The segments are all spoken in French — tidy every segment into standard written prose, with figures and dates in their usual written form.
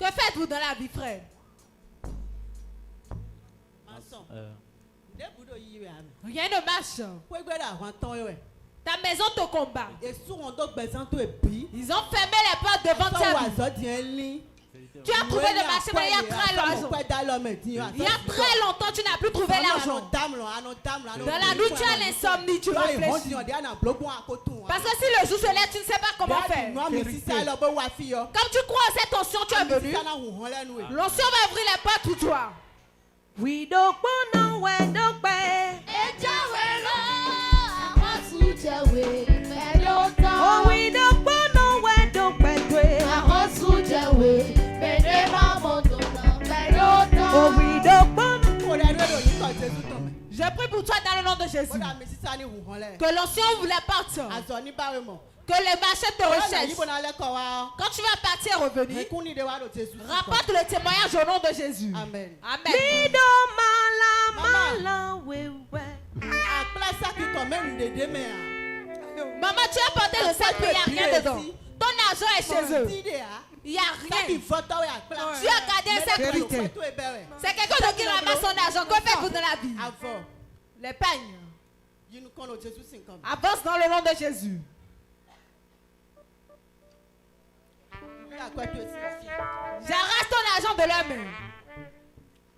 Que faites-vous dans la vie, frère? Rien ne marche. Ta maison te combat. Ils ont fermé les portes devant ta vie. Tu as trouvé le marché, mais il y a très longtemps. Il y a très longtemps, tu n'as plus trouvé l'argent. Dans la nuit, tu as l'insomnie, tu réfléchis. Parce que si le jour se lève, tu ne sais pas comment faire. Comme tu crois à cette onction, tu es venu. L'onction va ouvrir les portes pour toi. We don't know where to pay. Oh, we don't know where to pay. Oh, we don't know. Je prie pour toi dans le nom de Jésus. Que l'onction ouvre les portes. Que les marchés te recherchent. Quand tu vas partir et revenir, rapporte le témoignage au nom de Jésus. Amen. Amen. Maman, tu as porté le sac, mais il n'y a rien dedans. Ton argent est chez eux. Il n'y a rien. Tu as gardé un sac. C'est quelqu'un d'autre qui ramasse son argent. Que faites-vous dans la vie? L'épargne. Avance dans le nom de Jésus. J'arrache ton argent de leur main.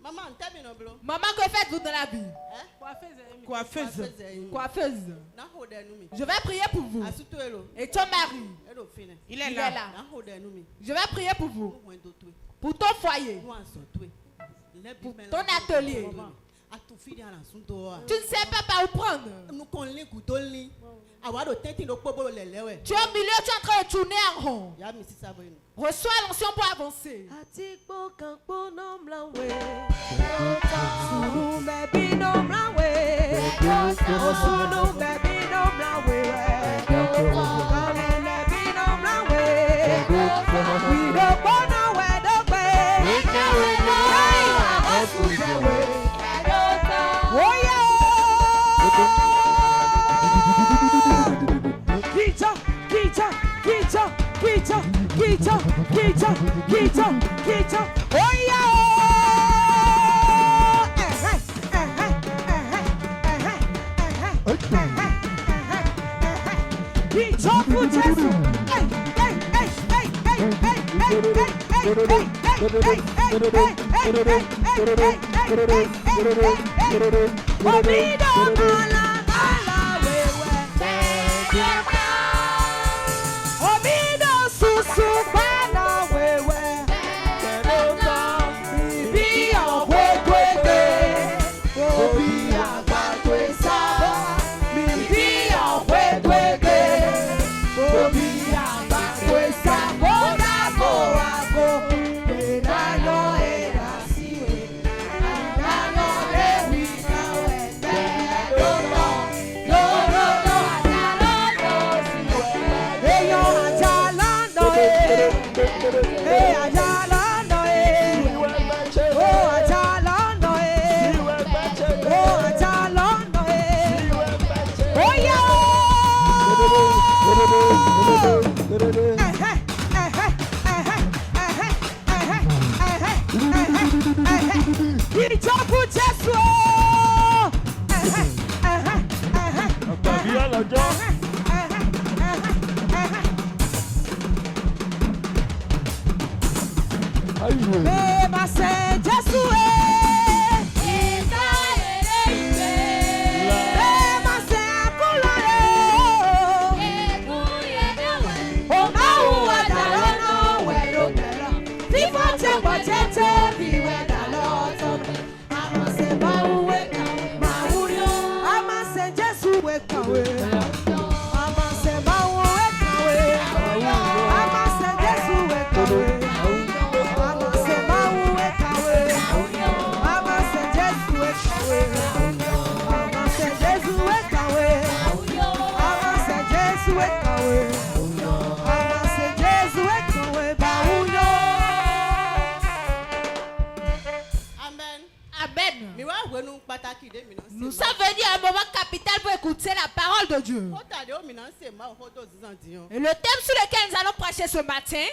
Maman, que faites-vous dans la vie? Coiffeuse. Coiffeuse. Je vais prier pour vous. Et ton mari, Il est il là. est là. Je vais prier pour vous. Pour ton foyer. Pour ton atelier. Tu ne sais pas par où prendre. Tu es au milieu, tu es en train de tourner en rond. Reçois l'onction pour avancer. Nous sommes venus à un moment capital pour écouter la parole de Dieu. Et le thème sur lequel nous allons prêcher ce matin,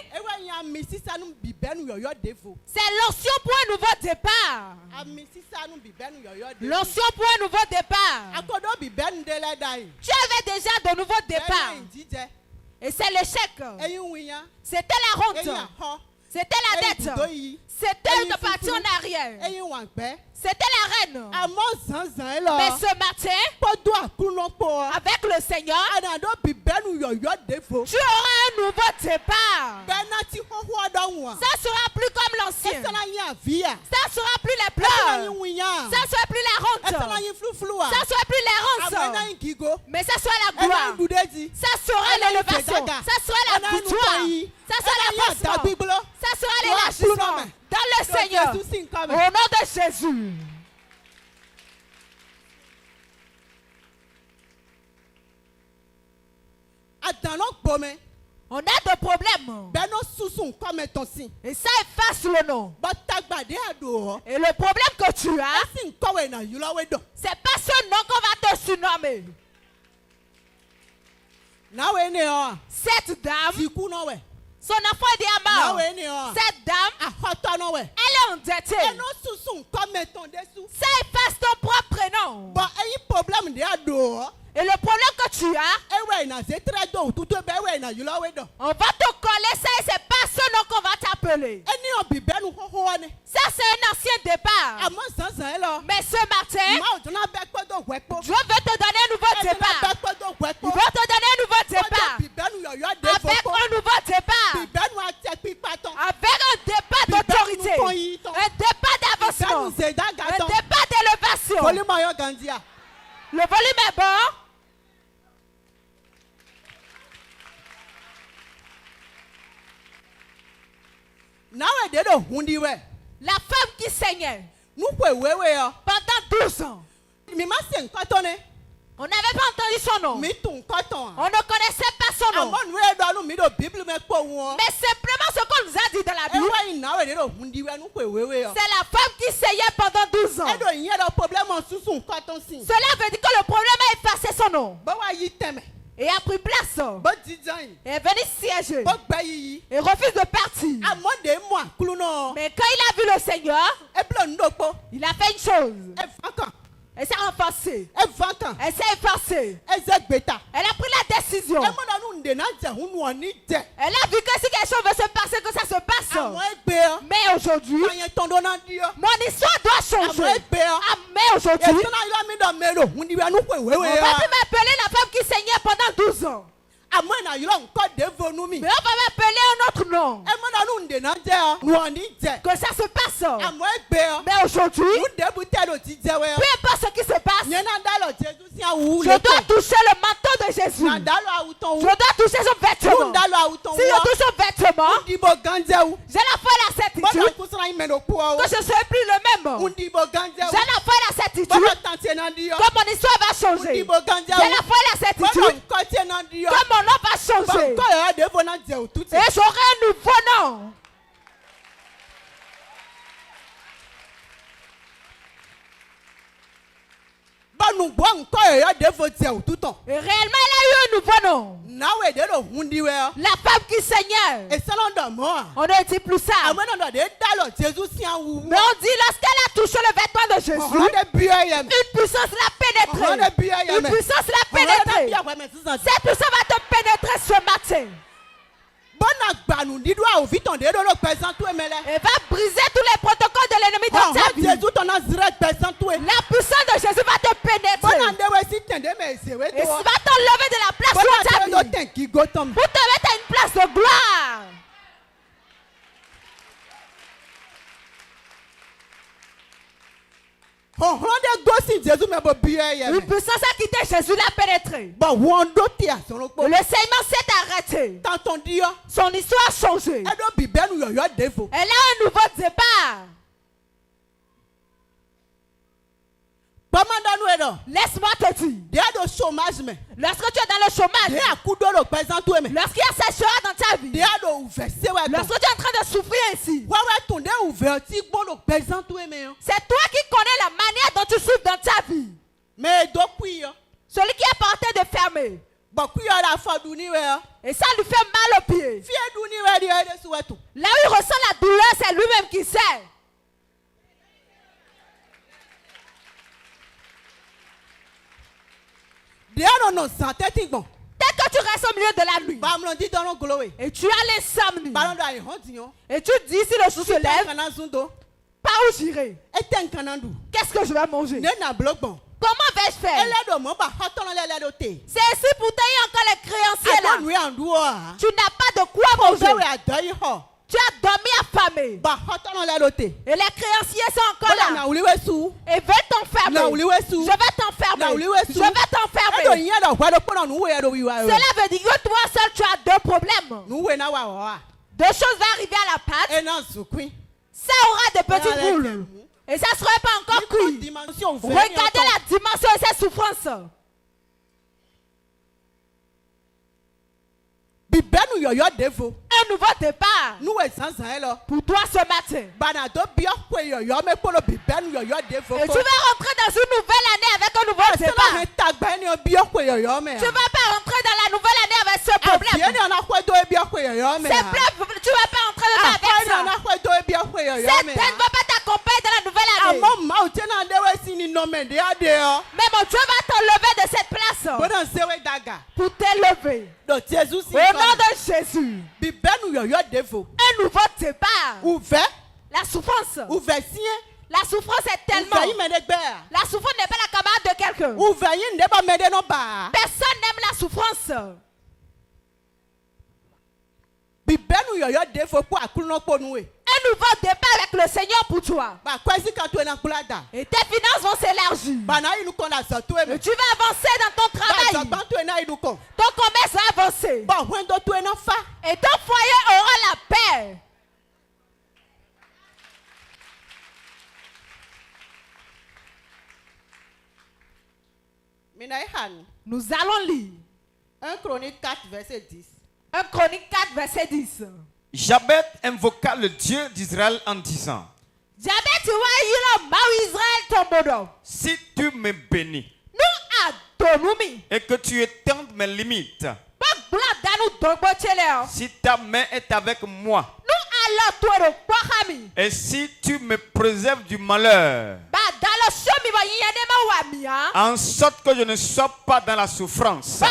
c'est l'onction pour un nouveau départ. L'onction pour un nouveau départ. Tu avais déjà de nouveaux départs. Et c'est l'échec. C'était la honte. C'était la dette. C'était de partir en arrière. C'était la reine. Mais ce matin, avec le Seigneur, tu auras un nouveau départ. Ça sera plus comme l'ancien. Ça sera plus les pleurs. Ça sera plus la honte. Ça sera plus l'errance. Mais ça sera la gloire. Ça sera l'élévation. Ça sera la victoire. Ça sera l'avancement. Ça sera l'élargissement. Dans le Seigneur. Au nom de Jésus. On a des problèmes. Et ça efface le nom. Et le problème que tu as, c'est pas ce nom qu'on va te surnommer. Cette dame, son enfant est à mort. Cette dame, elle est endettée. Ça efface ton propre prénom. Et le problème que tu as, on va te coller ça et c'est pas ce nom qu'on va t'appeler. Ça c'est un ancien départ. Mais ce matin, Dieu veut te donner un nouveau départ. Il veut te donner un nouveau départ. Avec un nouveau départ. Avec un départ d'autorité. Un départ d'avancement. Un départ d'élévation. Le volume est bon. La femme qui saignait pendant 12 ans. On n'avait pas entendu son nom. On ne connaissait pas son nom. Mais simplement ce qu'on nous a dit dans la Bible, c'est la femme qui saignait pendant 12 ans. Cela veut dire que le problème a effacé son nom. Et a pris place. Et est venu siéger. Et refuse de partir. Mais quand il a vu le Seigneur, il a fait une chose. Elle s'est renforcée. Elle s'est effacée. Elle a pris la décision. Elle a vu que si quelque chose veut se passer, que ça se passe. Mais aujourd'hui, mon histoire doit changer. Mais aujourd'hui, on va plus m'appeler la femme qui saignait pendant 12 ans. Mais on va m'appeler un autre nom. Que ça se passe. Mais aujourd'hui, peu importe ce qui se passe, je dois toucher le manteau de Jésus. Je dois toucher son vêtement. Si je touche son vêtement, j'ai la foi et la certitude que je ne serai plus le même. J'ai la foi et la certitude que mon histoire va changer. J'ai la foi et la certitude que mon nom va changer. Et j'aurai un nouveau nom. Et réellement, elle a eu un nouveau nom. La femme qui saignait. On ne dit plus ça. Mais on dit lorsqu'elle a touché le vêtement de Jésus, une puissance l'a pénétré. Une puissance l'a pénétré. Cette puissance va te pénétrer ce matin. Et va briser tous les protocoles de l'ennemi dans ta vie. La puissance de Jésus va te pénétrer. Et va t'enlever de la place de ta vie pour te mettre à une place de gloire. Une puissance a quitté Jésus, l'a pénétré. Le saignement s'est arrêté. Son histoire a changé. Elle a un nouveau départ. Laisse-moi te dire. Lorsque tu es dans le chômage, lorsqu'il y a sécheresse dans ta vie, lorsque tu es en train de souffrir ici, c'est toi qui connais la manière dont tu ça lui fait mal au pied. Là où il ressent la douleur, c'est lui-même qui sait. Dès que tu restes au milieu de la nuit et tu as l'insomnie et tu dis si le jour se lève, par où j'irai? Qu'est-ce que je vais manger? Comment vais-je faire? C'est ici pour tailler encore les créanciers là. Tu n'as pas de quoi manger. Tu as dormi affamé. Et les créanciers sont encore là. Et veulent t'enfermer. Je vais t'enfermer. Je vais t'enfermer. Cela veut dire que toi seul tu as deux problèmes. Deux choses vont arriver à la pâte. Ça aura des petites boules. Et ça ne serait pas encore cuit. Regardez la dimension de cette souffrance. Un nouveau départ pour toi ce matin. Et tu vas rentrer dans une nouvelle année avec un nouveau départ. Tu ne vas pas rentrer dans la nouvelle année avec ce problème. Tu ne vas pas rentrer dedans avec ça. Cette peine ne va pas t'accompagner dans la nouvelle année. Mais mon Dieu va t'enlever de cette place pour t'élever. Au nom de Jésus. Un nouveau départ. La souffrance. La souffrance est tellement. La souffrance n'est pas la camarade de quelqu'un. Personne n'aime la souffrance. Un nouveau départ avec le Seigneur pour toi. Et tes finances vont s'élargir. Et tu vas avancer dans ton travail. Ton commerce va avancer. Et ton foyer aura la paix. Nous allons lire 1 Chronique 4, verset 10. 1 Chronique 4, verset 10. Jabez invoqua le Dieu d'Israël en disant: si tu me bénis et que tu étendes mes limites, si ta main est avec moi et si tu me préserves du malheur, en sorte que je ne sois pas dans la souffrance.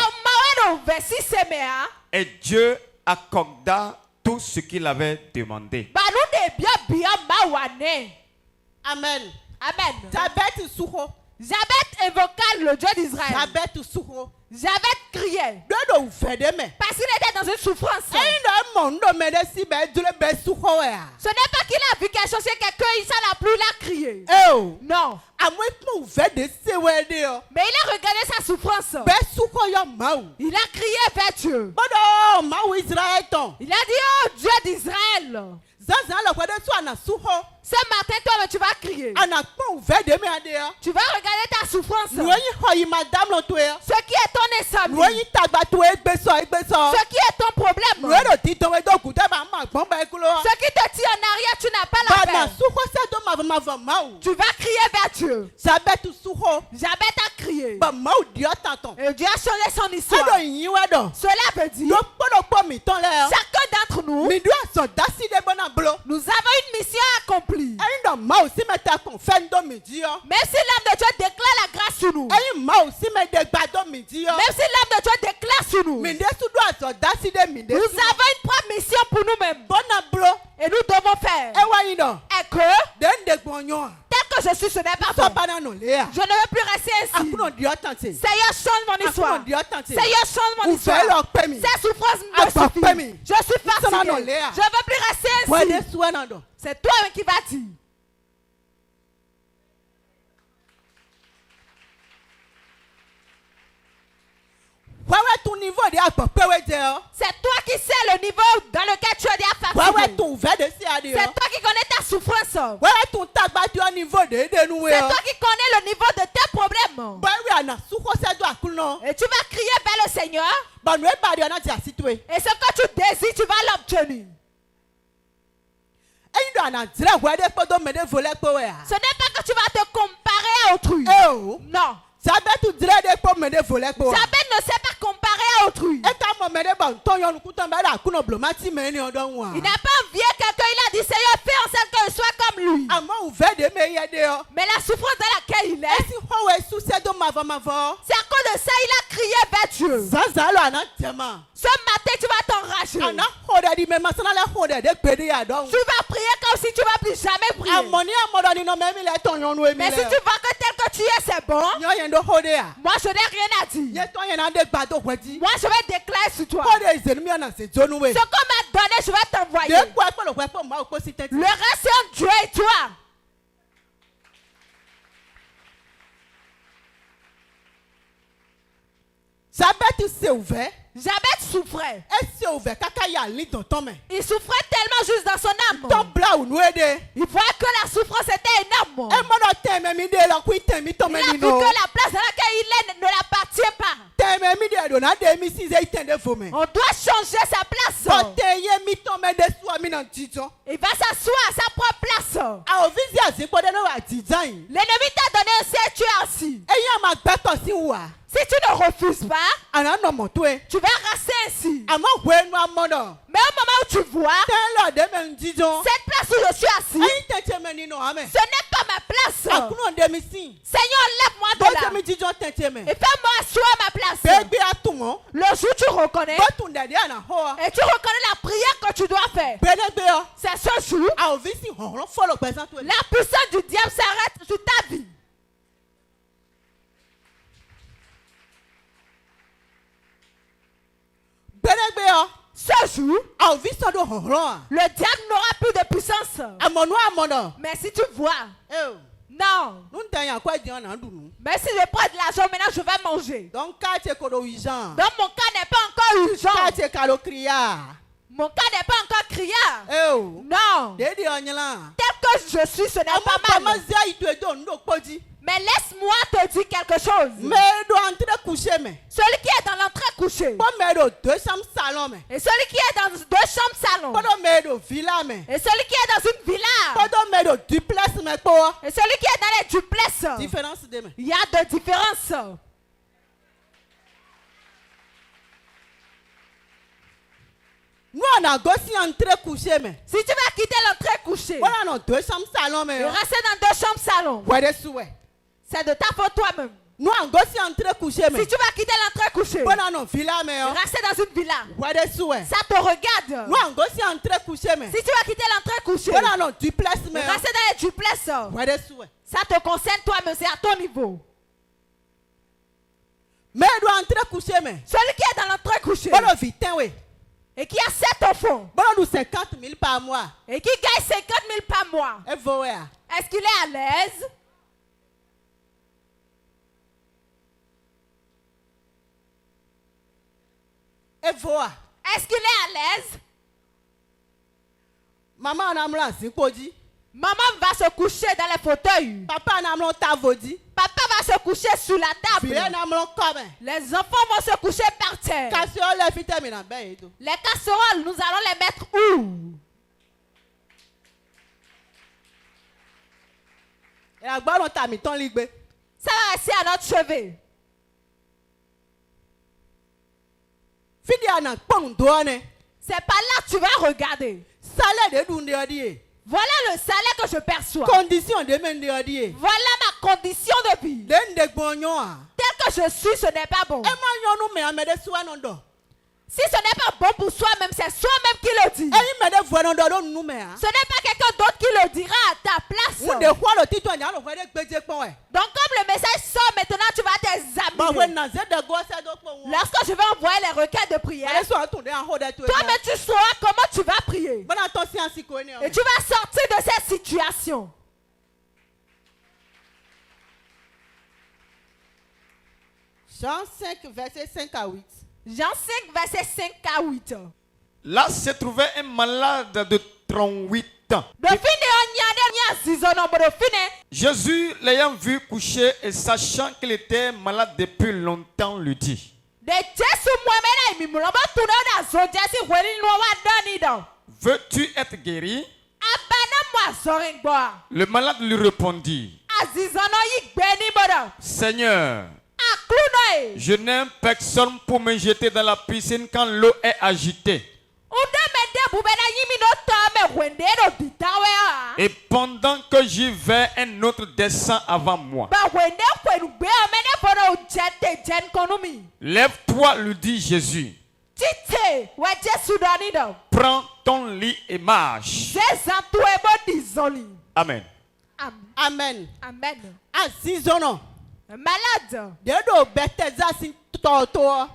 Et Dieu accorda tout ce qu'il avait demandé. Amen. Amen. Jabez invoqua le Dieu d'Israël. Jabez criait. Parce qu'il était dans une souffrance. Ce n'est pas qu'il a vu quelque chose chez quelqu'un, il s'en a plus, il a crié. Non. Mais il a regardé sa souffrance. Il a crié vers Dieu. Il a dit: oh Dieu d'Israël. Ce matin, toi, tu vas crier. Tu vas regarder ta souffrance. Ce qui est ton insomnie. Ce qui est ton problème. Ce qui te tire en arrière, tu n'as pas la paix. Tu vas crier vers Dieu. Jabez a crié. Et Dieu a changé son histoire. Cela veut dire chacun d'entre nous, nous avons une mission à accomplir. Même si l'âme de Dieu déclare la grâce sur nous. Même si l'âme de Dieu déclare sur nous. Nous avons une propre mission pour nous-mêmes. Et nous devons faire. Et que tel que je suis, ce n'est pas bon. Je ne veux plus rester ainsi. Seigneur, change mon histoire. Seigneur, change mon histoire. Cette souffrance me suffit. Je suis fatigué. Je ne veux plus rester ainsi. C'est toi qui vas dire. C'est toi qui sais le niveau dans lequel tu es déjà fatigué. C'est toi qui connais ta souffrance. C'est toi qui connais le niveau de tes problèmes. Et tu vas crier vers le Seigneur. Et ce que tu désires, tu vas l'obtenir. Ce n'est pas que tu vas te comparer à autrui. Non. Jabez ne sait pas comparer à autrui. Il n'a pas envié quelqu'un, il a dit Seigneur, fais en sorte que je sois comme lui. Mais la souffrance dans laquelle il est, c'est à cause de ça il a crié vers Dieu. Ce matin tu vas t'enrager. Tu vas prier comme si tu ne vas plus jamais prier. Mais si tu vois que tel que tu es c'est bon, moi je n'ai rien à dire. Moi je vais déclarer sur toi. Ce qu'on m'a donné je vais t'envoyer. Le reste c'est entre Dieu et toi. Jabez souffrait. Il souffrait tellement juste dans son âme. Il voyait que la souffrance était énorme. Il a vu que la place dans laquelle il est ne l'appartient pas. On doit changer sa place. Il va s'asseoir à sa propre place. L'ennemi t'a donné un siège, tu es assis. Si tu ne refuses pas, tu vas rester ainsi. Mais au moment où tu vois cette place où je suis assis, ce n'est pas ma place. Seigneur, lève-moi de là et fais-moi asseoir à ma place. Le jour où tu reconnais et tu reconnais la prière que tu dois faire, c'est ce jour la puissance du diable s'arrête sur ta vie. Ce jour, le diable n'aura plus de puissance. Mais si tu vois, non. Mais si je prends de l'argent, maintenant je vais manger. Donc mon cas n'est pas encore urgent. Mon cas n'est pas encore criard. Non. Tel que je suis, ce n'est pas mal. Mais laisse-moi te dire quelque chose. Celui qui est dans l'entrée couché. Et celui qui est dans 2 chambres salon. Et celui qui est dans une villa. Et celui qui est dans les duplex. Il y a de différences. Si tu vas quitter l'entrée couchée, rester dans 2 chambres salon. C'est de ta faute toi-même. Si tu vas quitter l'entrée couchée, rester dans une villa, ça te regarde. Si tu vas quitter l'entrée couchée, rester dans les duplex, ça te concerne toi-même, c'est à ton niveau. Celui qui est dans l'entrée couchée et qui a 7 enfants et qui gagne 50 000 par mois, est-ce qu'il est à l'aise? Est-ce qu'il est à l'aise? Maman va se coucher dans les fauteuils. Papa va se coucher sous la table. Les enfants vont se coucher par terre. Les casseroles, nous allons les mettre où? Ça va rester à notre chevet. C'est par là que tu vas regarder. Voilà le salaire que je perçois. Voilà ma condition de vie. Tel que je suis, ce n'est pas bon. Si ce n'est pas bon pour soi-même, c'est soi-même qui le dit. Ce n'est pas quelqu'un d'autre qui le dira à ta place. Donc comme le message sort maintenant, tu vas t'examiner. Lorsque je vais envoyer les requêtes de prière, toi-même tu sauras comment tu vas prier. Et tu vas sortir de cette situation. Jean 5, verset 5 à 8. Jean 5, verset 5 à 8. Là se trouvait un malade de 38 ans. Jésus, l'ayant vu coucher et sachant qu'il était malade depuis longtemps, lui dit: veux-tu être guéri? Le malade lui répondit: Seigneur, je n'aime personne pour me jeter dans la piscine quand l'eau est agitée. Et pendant que j'y vais, un autre descend avant moi. Lève-toi, lui dit Jésus. Prends ton lit et marche. Amen. Amen. Amen. Azizono. Malade. Dedo Bethesda sin toto.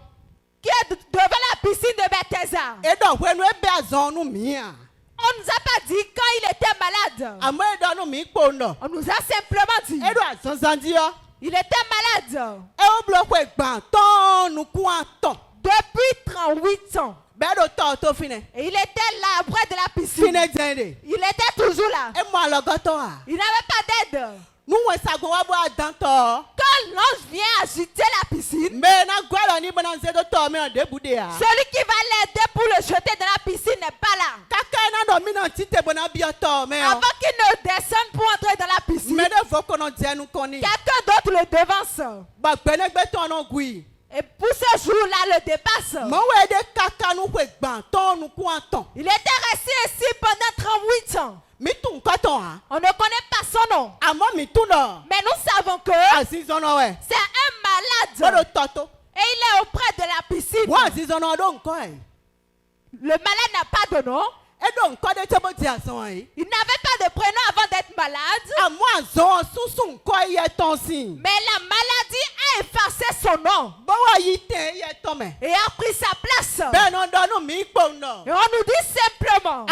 Qui est devant la piscine de Bethesda. Edo wenu ebe azonu mia. On nous a pas dit quand il était malade. Amo edo no mi pondo. On nous a simplement dit. Edo azanzandio. Il était malade. E o bloco egban ton nu kuanton. Depuis 38 ans. Bedo toto fine. Et il était là près de la piscine. Fine jende. Il était toujours là. E mo alogoto a. Il n'avait pas d'aide. Nu we sago wa bo adanto. Quand l'ange vient agiter la piscine, Me na gwalo ni bonanze do to me de bude a. celui qui va l'aider pour le jeter dans la piscine n'est pas là. Kaka na do mi na tite bona bioto me. Avant qu'il ne descende pour entrer dans la piscine, Me de voko no die nu koni. quelqu'un d'autre le devance. Ba gbenegbe to no gui. Et pour ce jour-là, le dépasse. Il était resté ici pendant 38 ans. On ne connaît pas son nom. Mais nous savons que c'est un malade. Et il est auprès de la piscine. Le malade n'a pas de nom. Il n'avait pas de prénom avant d'être malade. Mais la maladie a effacé son nom. Et a pris sa place. Et on nous dit simplement.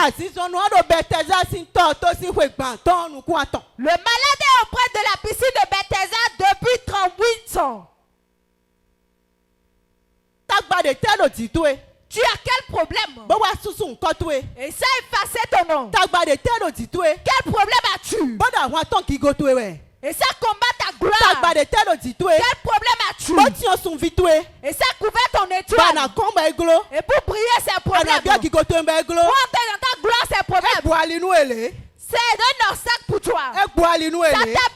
Le malade est auprès de la piscine de Bethesda depuis 38 ans. Tu as quel problème? Et ça a effacé ton nom. Quel problème as-tu? Et ça combat ta gloire. Quel problème as-tu? Et ça couvert ton étoile. Et pour briller ces problèmes. Pour entrer dans ta gloire ces problèmes. C'est un obstacle pour toi. Ça t'a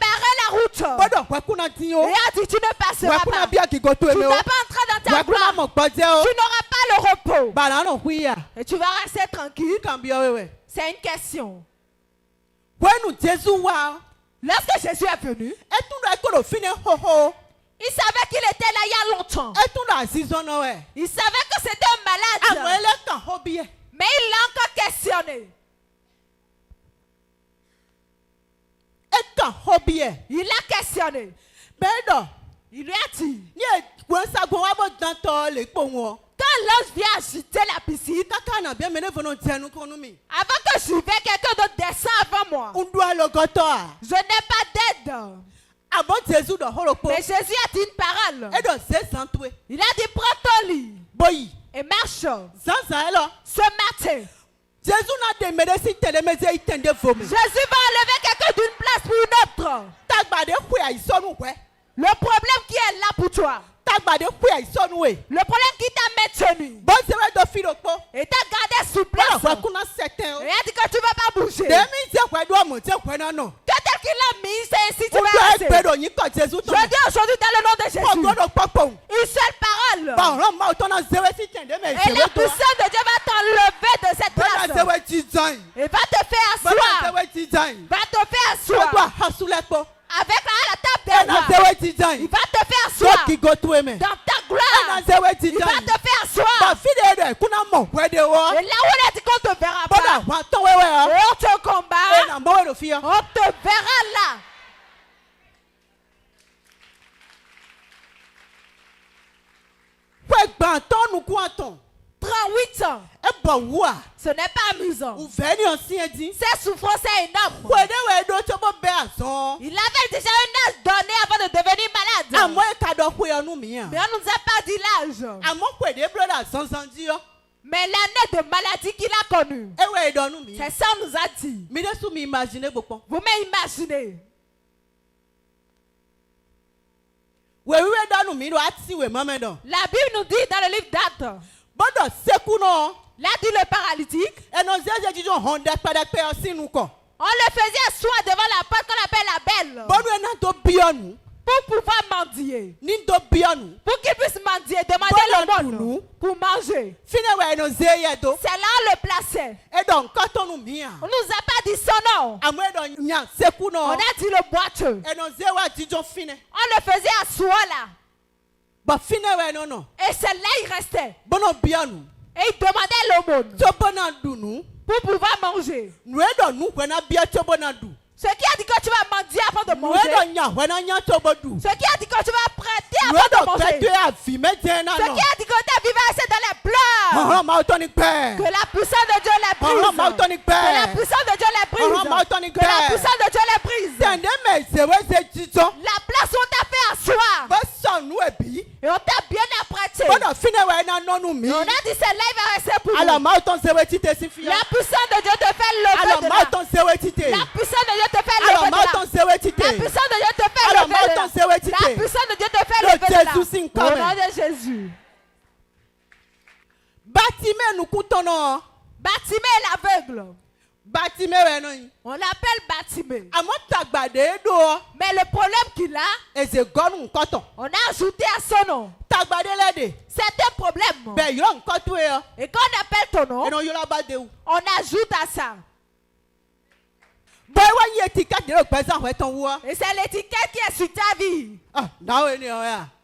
barré la route. Et a dit tu ne passeras pas. Tu ne vas pas entrer dans ta gloire. Tu n'auras pas le repos. Et tu vas rester tranquille. C'est une question. Lorsque Jésus est venu, il savait qu'il était là il y a longtemps. Il savait que c'était un malade. Mais il l'a encore questionné. Il l'a questionné. Il lui a dit, quand l'ange vient agiter la piscine, avant que je vais, quelqu'un d'autre descend avant moi. Je n'ai pas d'aide. Mais Jésus a dit une parole. Il a dit, prends ton lit et marche. Ce matin, Jésus va enlever quelqu'un d'une place pour une autre. Le problème qui est là pour toi. Le problème qui t'a maintenu. Et t'a gardé sous place. Et a dit que tu ne vas pas bouger. Que tel qu'il a mis, c'est ainsi tu vas rester. Je dis aujourd'hui dans le nom de Jésus. Une seule parole. Et la puissance de Dieu va t'enlever de cette place. Et va te faire asseoir. Va te faire asseoir. Avec la table des rois. Il va te faire asseoir. Dans ta gloire. Il va te faire asseoir. Et là où on a dit qu'on te verra pas. Et on te combat. On te verra là. ans. Ce n'est pas amusant. Cette souffrance est énorme. Il avait déjà un âge donné avant de devenir malade. Mais on ne nous a pas dit l'âge. Mais l'année de maladie qu'il a connue. C'est ça on nous a dit. Vous m'imaginez. La Bible nous dit dans le livre d'Actes. Là dit le paralytique. On On le faisait asseoir devant la porte qu'on appelle la belle. Pour pouvoir mendier. Pour qu'il puisse mendier, demander le bon pour manger. C'est là on le plaçait. On nous a pas dit son nom. On a dit le boiteux. On le faisait asseoir là. Et c'est là il restait. Et il demandait l'aumône pour pouvoir manger. Ce qui a dit que tu vas mendier avant de manger. Ce qui a dit que tu vas prêter avant de manger. Ce qui a dit que ta vie va rester dans les pleurs. Que la puissance de Dieu les brise. Que la puissance de Dieu les brise. Que la puissance de Dieu les brise. La place où on t'a fait asseoir. Et on t'a bien apprêté. Et on a dit c'est là il va rester pour nous. La puissance de Dieu te fait lever de là. La puissance de Dieu te fait lever de là. La puissance de Dieu te fait lever de là. La puissance de Dieu te fait lever de là. Au nom de Jésus. Batimé est l'aveugle. On l'appelle Batimé. Mais le problème qu'il a, on a ajouté à son nom. C'est un problème. Et quand on appelle ton nom, on ajoute à ça. Et c'est l'étiquette qui est sur ta vie.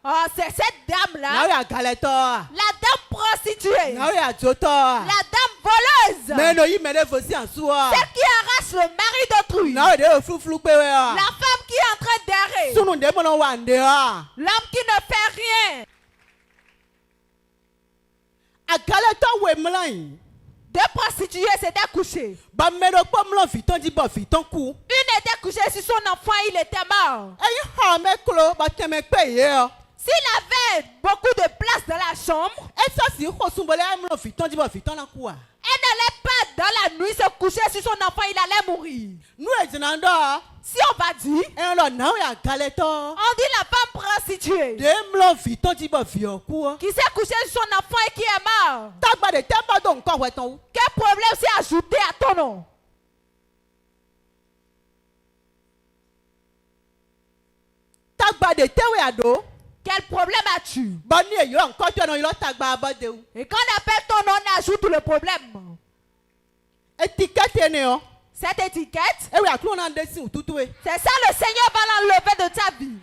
Oh, c'est cette dame-là. La dame prostituée. La dame voleuse. Celle qui arrache le mari d'autrui. La femme qui est en train d'errer. L'homme qui ne fait rien. Deux prostituées s'étaient couchées. Une était couchée sur son enfant, il était mort. S'il avait beaucoup de place dans la chambre, elle n'allait pas dans la nuit se coucher sur son enfant, il allait mourir. Si on va dire, on dit la femme prostituée qui s'est couchée sur son enfant et qui est mort. Quel problème s'est ajouté à ton nom? Quel problème as-tu? Et quand on appelle ton nom, on ajoute le problème. Cette étiquette, c'est ça le Seigneur va l'enlever de ta vie.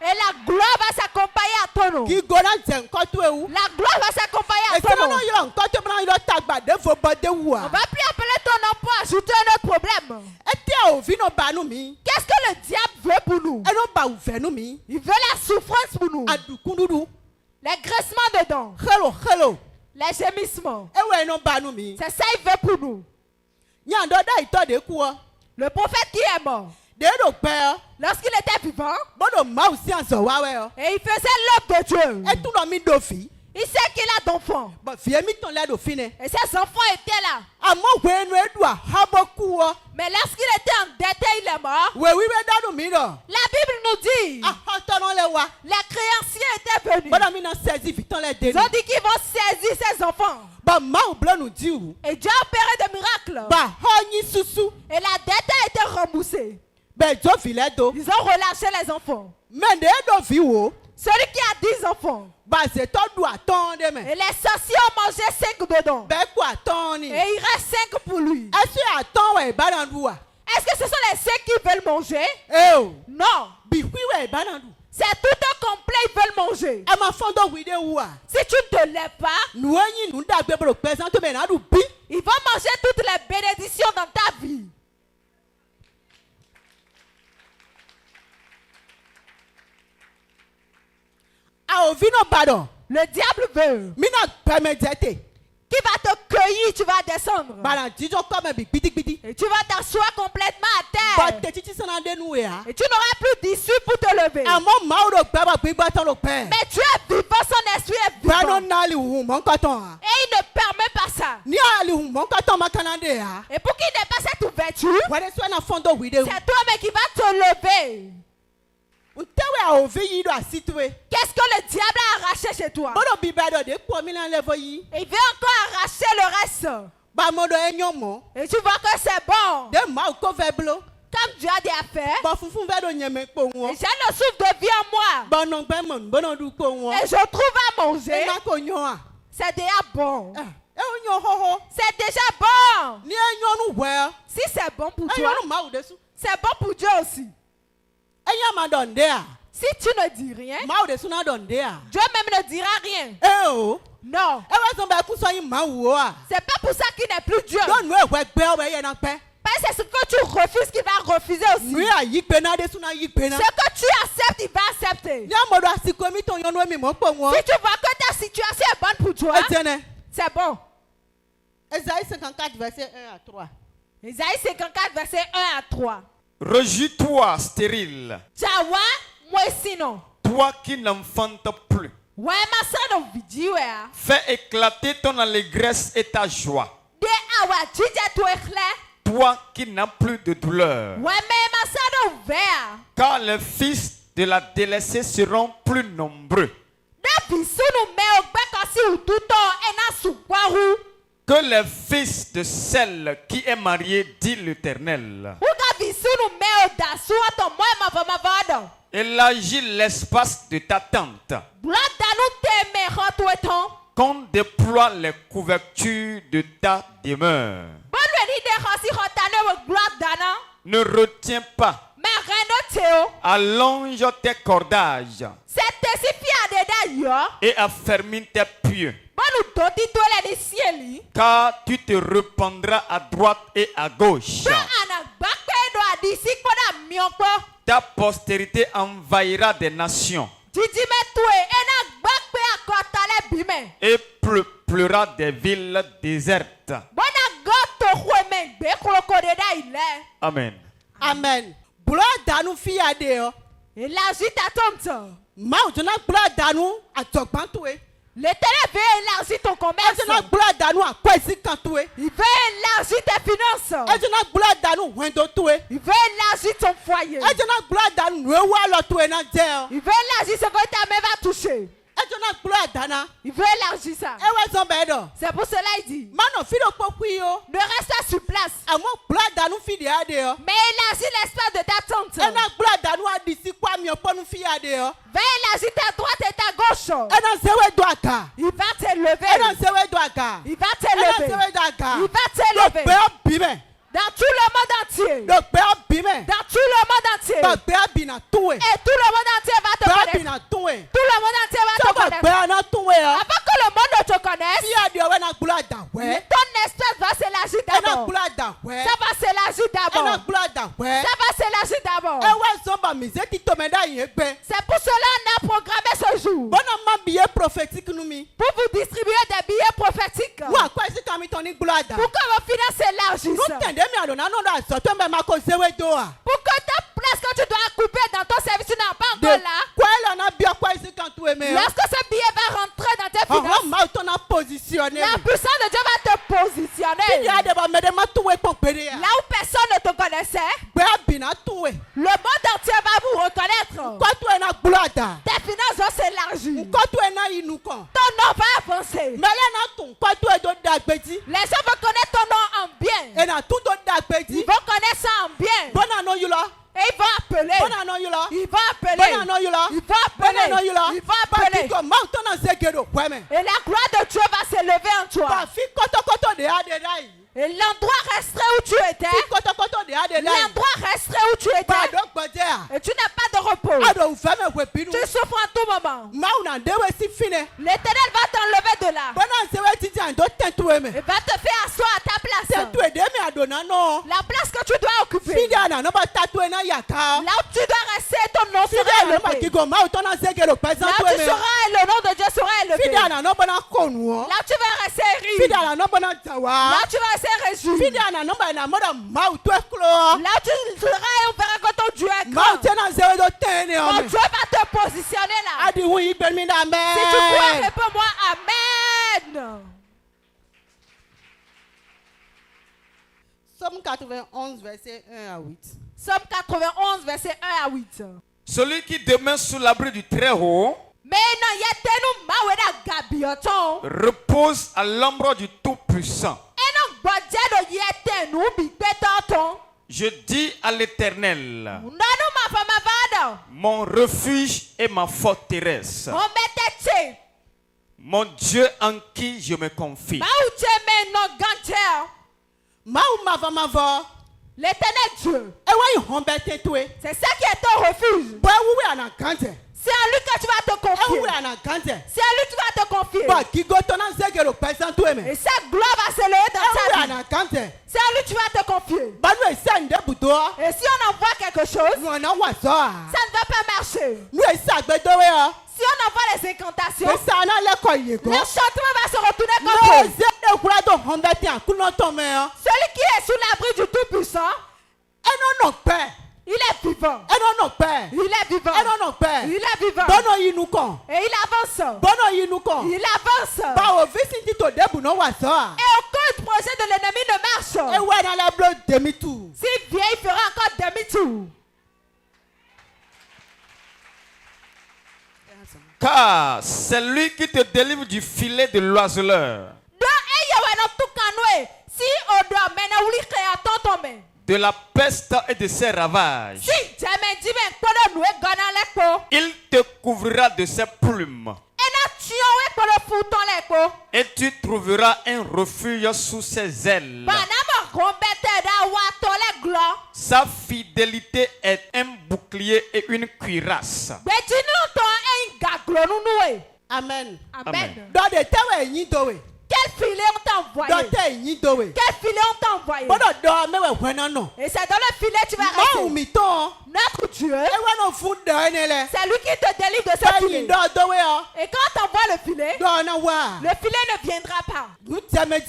Et la gloire va s'accompagner à ton nom. La gloire va s'accompagner à ton nom. On ne va plus appeler ton nom pour ajouter un autre problème. Qu'est-ce que le diable veut pour nous? Il veut la souffrance pour nous. Les graissements dedans. Les gémissements. C'est ça qu'il veut pour nous. Le prophète qui est mort, lorsqu'il était vivant, et il faisait l'œuvre de Dieu, il sait qu'il a d'enfants. Et ses enfants étaient là. Mais lorsqu'il était endetté, il est mort. La Bible nous dit, les créanciers étaient venus. Ils ont dit qu'ils vont saisir ses enfants. Et Dieu a opéré des miracles. Et la dette a été remboursée. Ils ont relâché les enfants. Celui qui a 10 enfants. Et les sorciers ont mangé 5 dedans. Et il reste 5 pour lui. Est-ce que ce sont les 5 qui veulent manger? Non. C'est tout un complet, ils veulent manger. Si tu ne te lèves pas, ils vont manger toutes les bénédictions dans ta vie. Le diable veut qui va te cueillir, tu vas descendre. Et tu vas t'asseoir complètement à terre. Et tu n'auras plus d'issue pour te lever. Mais tu es vivant, son esprit est vivant. Et il ne permet pas ça. Et pour qu'il n'ait pas cette ouverture, c'est toi-même qui vas te lever. Qu'est-ce que le diable a arraché chez toi? Il veut encore arracher le reste. Et tu vois que c'est bon. Comme Dieu a des affaires. Et j'ai le souffle de vie en moi. Et je trouve à manger. C'est déjà bon. C'est déjà bon. Si c'est bon pour toi, c'est bon pour Dieu aussi. Si tu ne dis rien, Dieu même ne dira rien. Non. C'est pas pour ça qu'il n'est plus Dieu. Parce que c'est ce que tu refuses qu'il va refuser aussi. Ce que tu acceptes, il va accepter. Si tu vois que ta situation est bonne pour toi, c'est bon. Ésaïe 54, verset 1 à 3. Ésaïe 54, verset 1 à 3. Rejouis-toi, stérile. Toi qui n'enfantes plus. Fais éclater ton allégresse et ta joie. Toi qui n'as plus de douleur. Car les fils de la délaissée seront plus nombreux que les fils de celle qui est mariée, dit l'Éternel. Élargis l'espace de ta tente. Qu'on déploie les couvertures de ta demeure. Ne retiens pas. Allonge tes cordages et affermis tes pieux. Car tu te répandras à droite et à gauche. Ta postérité envahira des nations et peuplera des villes désertes. Amen. Amen. Élargis ta tente. L'Éternel veut élargir ton commerce. Il veut élargir tes finances. Il veut élargir ton foyer. Il veut élargir ce que ta main va toucher. Il veut élargir ça. C'est pour cela qu'il dit ne reste pas sur place, mais élargis l'espace de ta tente. Va élargir ta droite et ta gauche. Il va t'élever. Il va t'élever. Il va t'élever. Dans tout le monde entier. Dans tout le monde entier. Et tout le monde entier va te connaître. Tout le monde entier va te connaître. Avant que le monde ne te connaisse, ton espèce va s'élargir d'abord. Ça va s'élargir d'abord. Ça va s'élargir d'abord. C'est pour cela qu'on a programmé ce jour. Pour vous distribuer des billets prophétiques. Pour que vos finances s'élargissent. Pour que ta place que tu dois couper dans ton service, tu n'as pas encore là. Lorsque ce billet va rentrer dans tes finances, la puissance de Dieu va te positionner. Là où personne ne te connaissait, le monde entier va vous reconnaître. Tes finances vont s'élargir. Ton nom va avancer. Les gens vont connaître ton nom en bien. Ils vont connaître ça en bien. Et ils vont appeler. Ils vont appeler. Et la gloire de Dieu va s'élever en toi. Et l'endroit restreint où tu étais. L'endroit restreint où tu étais. Et tu n'as pas de repos. Tu souffres en tout moment. L'Éternel va t'enlever de là. Et va te faire asseoir à ta place. La place que tu dois occuper. Là où tu dois rester, ton nom sera élevé. Là où tu seras et le nom de Dieu sera élevé. Là où tu vas rester riche. Là où tu vas rester réjoui. Là où tu seras et on verra que ton Dieu est grand. Mon Dieu va te positionner là. Si tu crois, réponds-moi Amen. Somme 91, verset 1 à 8. Somme 91, verset 1 à 8. Celui qui demeure sous l'abri du Très-Haut repose à l'ombre du Tout-Puissant. Je dis à l'Éternel, mon refuge et ma forteresse, mon Dieu en qui je me confie. L'éternel Dieu, c'est ça qui est ton refuge. C'est à lui que tu vas te confier. C'est à lui que tu vas te confier. Et sa gloire va se lever dans ta vie. C'est à lui que tu vas te confier. Et si on envoie quelque chose, ça ne va pas marcher. Si on envoie les incantations, le chantement va se retourner contre eux. Celui qui est sous l'abri du Tout-Puissant, il est vivant. Il est vivant. Il est vivant. Et il avance. Il avance. Et aucun projet de l'ennemi ne marche. S'il vient, il fera encore demi-tour. Car c'est lui qui te délivre du filet de l'oiseleur, de la peste et de ses ravages. Il te couvrira de ses plumes, et tu trouveras un refuge sous ses ailes. Sa fidélité est un bouclier et une cuirasse. Amen. Amen. Quel filet on t'a envoyé? Quel filet on t'a envoyé? Et c'est dans le filet que tu vas rester. Notre Dieu, c'est lui qui te délivre de ce filet. Et quand on t'envoie le filet ne viendra pas. C'est lui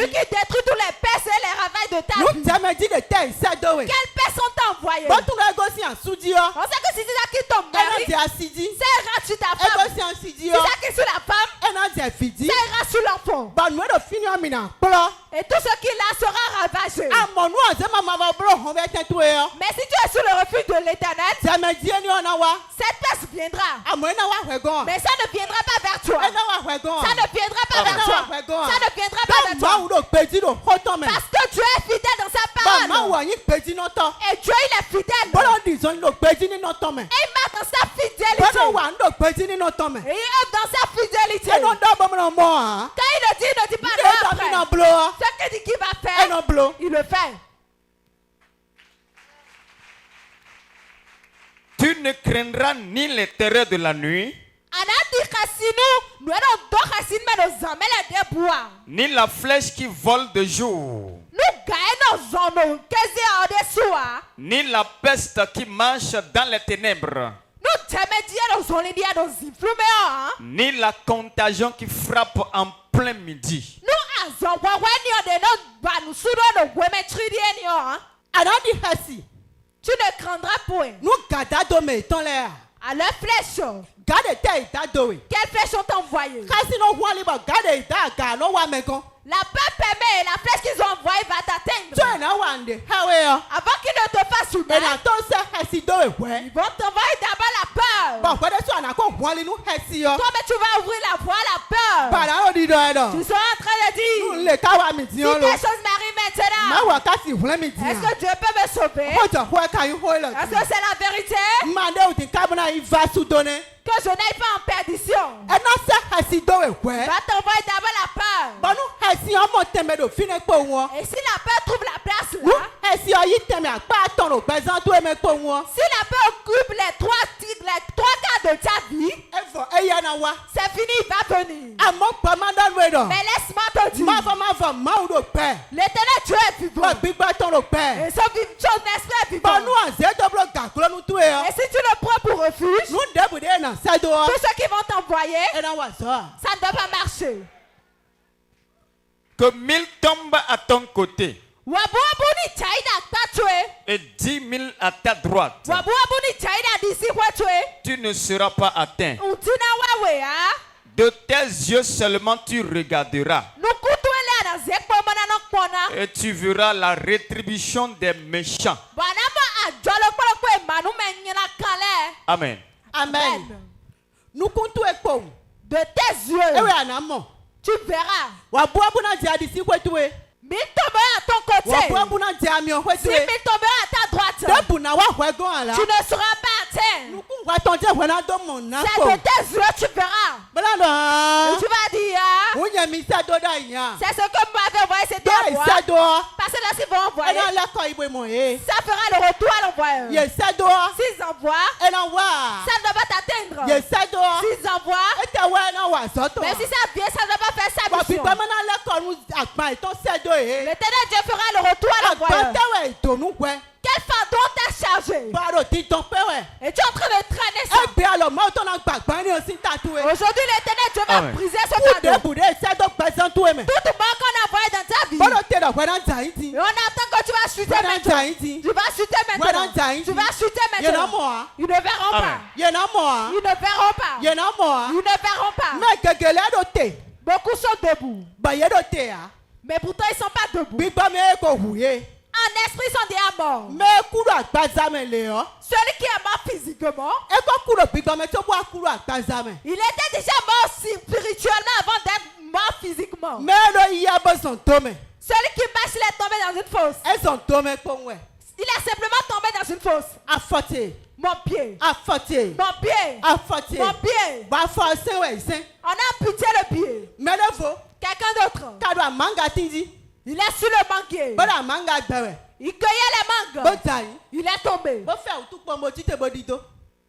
qui détruit tous les pestes et les ravages de ta vie. Quelle peste on t'a envoyé? On sait que si c'est ça qui tombe, c'est ira sur ta femme. C'est ça qui est sur la femme, c'est ira sur l'enfant. Et tout ce qui là sera ravagé. Mais si tu es sur le refuge de l'Éternel, cette peste viendra. Mais ça ne viendra pas vers toi. Ça ne viendra pas vers toi. Ça ne viendra pas vers toi. Parce que Dieu est fidèle dans sa parole. Et Dieu il est fidèle. Et il marche dans sa fidélité. Et il œuvre dans sa fidélité. Quand il le dit, il ne dit pas non après. Ce qu'il dit qu'il va faire, il le fait. Tu ne craindras ni les terreurs de la nuit, ni la flèche qui vole de jour, ni la peste qui marche dans les ténèbres, ni la contagion qui frappe en plein midi. Tu ne craindras point. À leur flèche. Quelle flèche ont envoyé? La peur permet et la flèche qu'ils ont envoyée va t'atteindre. Avant qu'ils ne te fassent du mal, ils vont t'envoyer d'abord la peur. Toi, mais tu vas ouvrir la voie à la peur. Tu seras en train de dire, si quelque chose m'arrive maintenant, est-ce que Dieu peut me sauver? Est-ce que c'est la vérité? Que je n'aille pas en perdition. Va t'envoyer d'abord la peur. Et si la peur trouve la place là, si la peur occupe les trois quarts de ta vie, c'est fini, il va venir. Mais laisse-moi te dire, l'Éternel Dieu est vivant. Et son esprit est vivant. Et si tu le prends pour refuge, tous ceux qui vont t'envoyer, ça ne doit pas marcher. Que 1000 tombent à ton côté et 10 000 à ta droite, tu ne seras pas atteint. De tes yeux seulement tu regarderas et tu verras la rétribution des méchants. Amen. De tes yeux, Tu verras. Mille tomberont à ton côté. 10 000 tomberont à ta droite. Tu ne seras pas atteint. C'est de tes yeux tu verras. Et tu vas dire, c'est ce que m'avait envoyé, c'était à moi. Parce que là, s'ils vont envoyer, ça fera le retour à l'envoyeur. S'ils envoient, ça ne va pas t'atteindre. S'ils envoient, mais si ça vient, ça ne va pas faire sa mission. L'éternel Dieu fera le retour à l'envoyeur. Quel fardeau t'a chargé? Et tu es en train de traîner ça. Aujourd'hui, l'éternel Dieu va briser ce fardeau. Tout le monde qu'on a envoyé dans ta vie. Et on attend que tu vas chuter maintenant. Tu vas chuter maintenant. Tu vas chuter maintenant. Ils ne verront pas. Ils ne verront pas. Ils ne verront pas. Beaucoup sont debout. Mais pourtant ils ne sont pas debout. En esprit, ils sont déjà morts. Celui qui est mort physiquement, il était déjà mort spirituellement avant d'être mort physiquement. Celui qui marche, il est tombé dans une fosse. Il est simplement tombé dans une fosse. Mon pied. Mon pied. Mon pied. On a amputé le pied. Quelqu'un d'autre. Il est sur le manguier. Il cueillait les mangues. Il est tombé.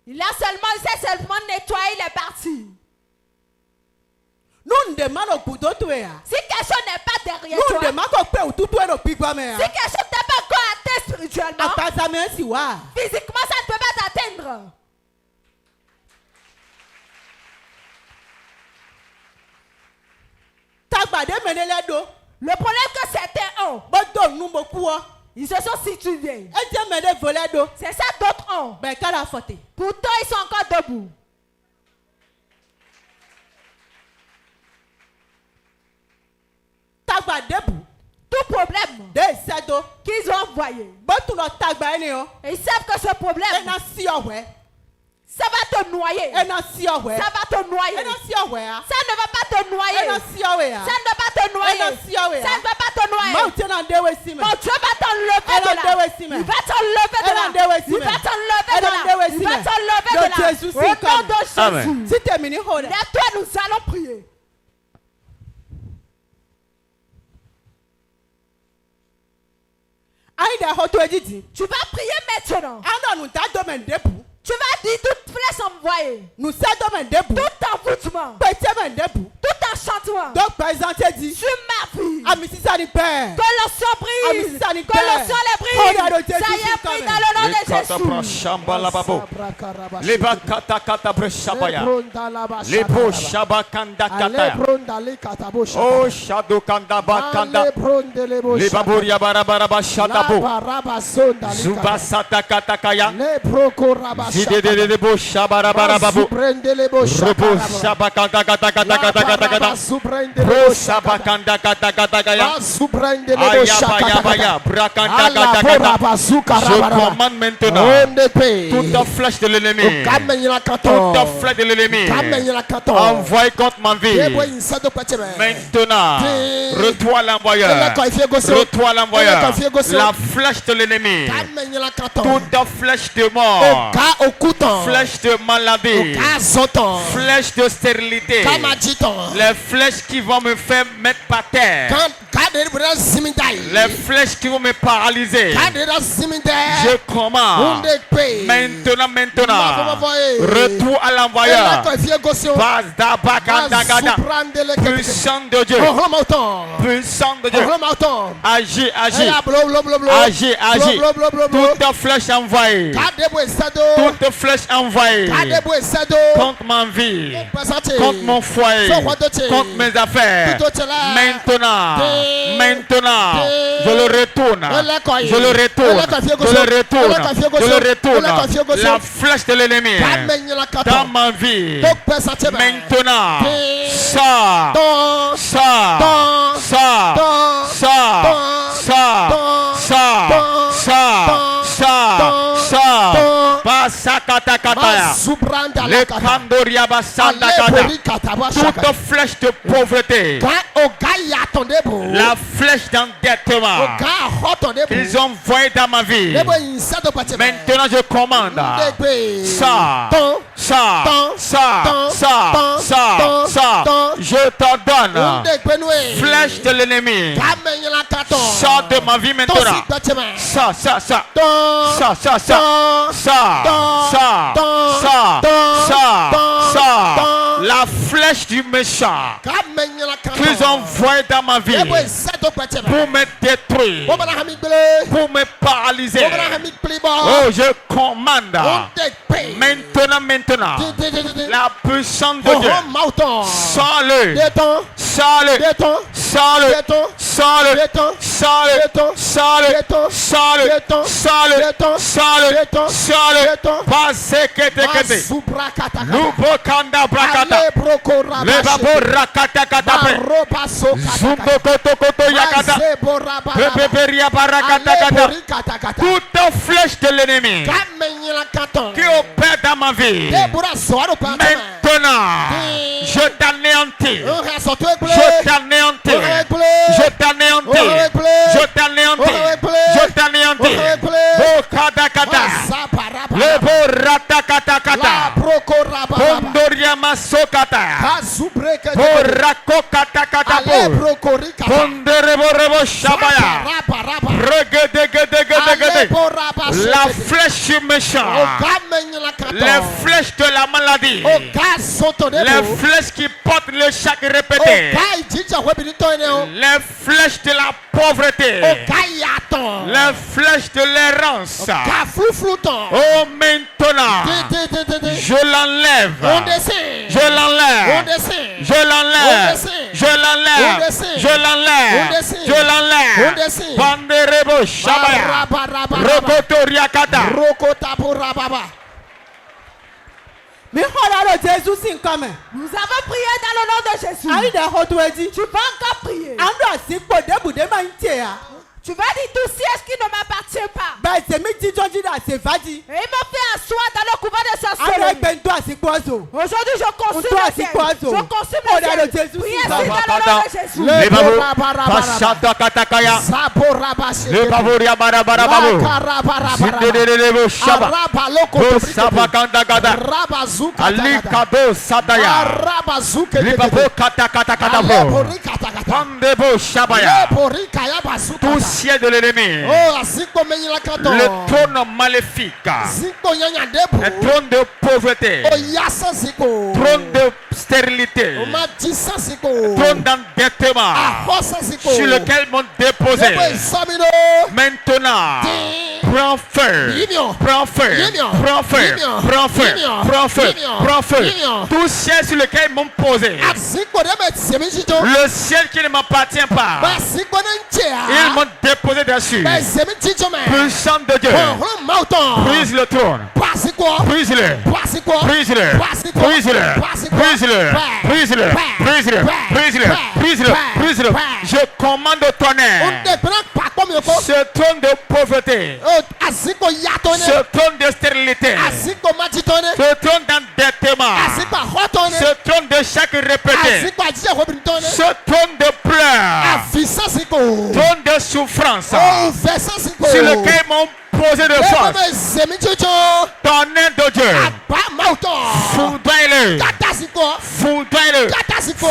Il s'est seulement nettoyé les parties. Si quelque chose n'est pas derrière toi, si quelque chose n'est pas encore atteint spirituellement, physiquement ça ne peut pas t'atteindre. Le problème que certains ont, ils se sont situés. C'est ça d'autres ont. Pourtant ils sont encore debout. Tout problème qu'ils ont envoyé. Et ils savent que ce problème, ça va te noyer. Ça va te noyer. Ça ne va pas te noyer. Ça ne va pas te noyer. Ça ne va pas te noyer. Mon Dieu va t'enlever de là. Il va t'enlever de là. Il va t'enlever de là. Il va t'enlever de là. Au nom de Jésus. Lève-toi, nous allons prier. Tu vas prier maintenant. Tu vas dire toute flèche envoyée. Tout envoûtement. Tout enchantement. Sur ma vie. Que l'onction brise. Que l'onction les brise. Ça y est, pris dans le nom de Je commande maintenant toute flèche de l'ennemi. Toute flèche de l'ennemi envoyée contre ma vie. Maintenant, retourne l'envoyeur. Retourne l'envoyeur. La flèche de l'ennemi. Toute flèche de mort. Flèche de maladie. Flèche de stérilité. Les flèches qui vont me faire mettre par terre. Les flèches qui vont me paralyser. Je commande maintenant, retour à l'envoyeur. Puissant de Dieu. Puissant de Dieu. Agis. Toute flèche envoyée. Toute flèche envoyée contre ma vie, contre mon foyer, contre mes affaires. Maintenant, je le retourne. La flèche de l'ennemi dans ma vie. Maintenant, sors. Shabaya. Le Kandoria Basanda Kata. Toute flèche de pauvreté. La flèche d'endettement. Ils ont envoyé dans ma vie. Maintenant je commande. Ça. Je t'ordonne. Flèche de l'ennemi. Sors de ma vie maintenant. La flèche du méchant qu'ils ont envoyé dans ma vie pour me détruire, pour me paralyser. Oh, je commande maintenant la puissance de Dieu. Sors-le. Toute flèche de l'ennemi qui opère dans ma vie, maintenant, je t'anéantis. Je t'anéantis. Je t'anéantis. Je t'anéantis. Je t'anéantis. Bokadakata. Le boratakata. Pondoria masokata. Borakokata. Ponderebo shabaya. Regedegedegedegede. La flèche méchante. Les flèches de la maladie. Les flèches qui portent le chaque répété. Les flèches de la pauvreté. Les flèches de l'errance. Oh, maintenant, je l'enlève. Je l'enlève. Je l'enlève. Je l'enlève. Je l'enlève. Je l'enlève. Banderebo Shabaya. Rokotoriakata. Mais Jésus comme nous avons prié dans le nom de Jésus. Tu vas encore prier. Tu vas dire tout ce qui ne m'appartient pas. Et il m'a fait asseoir dans le couvent de sa soeur. Aujourd'hui je consume le ciel. Je consume le ciel. Priez dans le nom de Jésus. Tout ciel de l'ennemi, le trône maléfique, le trône de pauvreté, trône de stérilité, trône d'endettement sur lequel m'ont déposé. Maintenant, prends feu, prends feu, prends feu, prends feu, prends feu, prends feu. Tout ciel sur lequel m'ont posé, le ciel qui ne m'appartient pas, ils m'ont déposé dessus. Puissant de Dieu, brise le trône, brise-le, brise-le, brise-le, brise-le, brise-le, brise-le, brise-le, brise-le, brise-le. Je commande au tonnerre, ce trône de pauvreté, ce trône de stérilité, ce trône d'endettement, ce trône de chaque répété, ce trône de pleurs, trône de souffrance, sur lequel m'ont posé de force. Tonnerre de Dieu, foudroie-le, foudroie-le,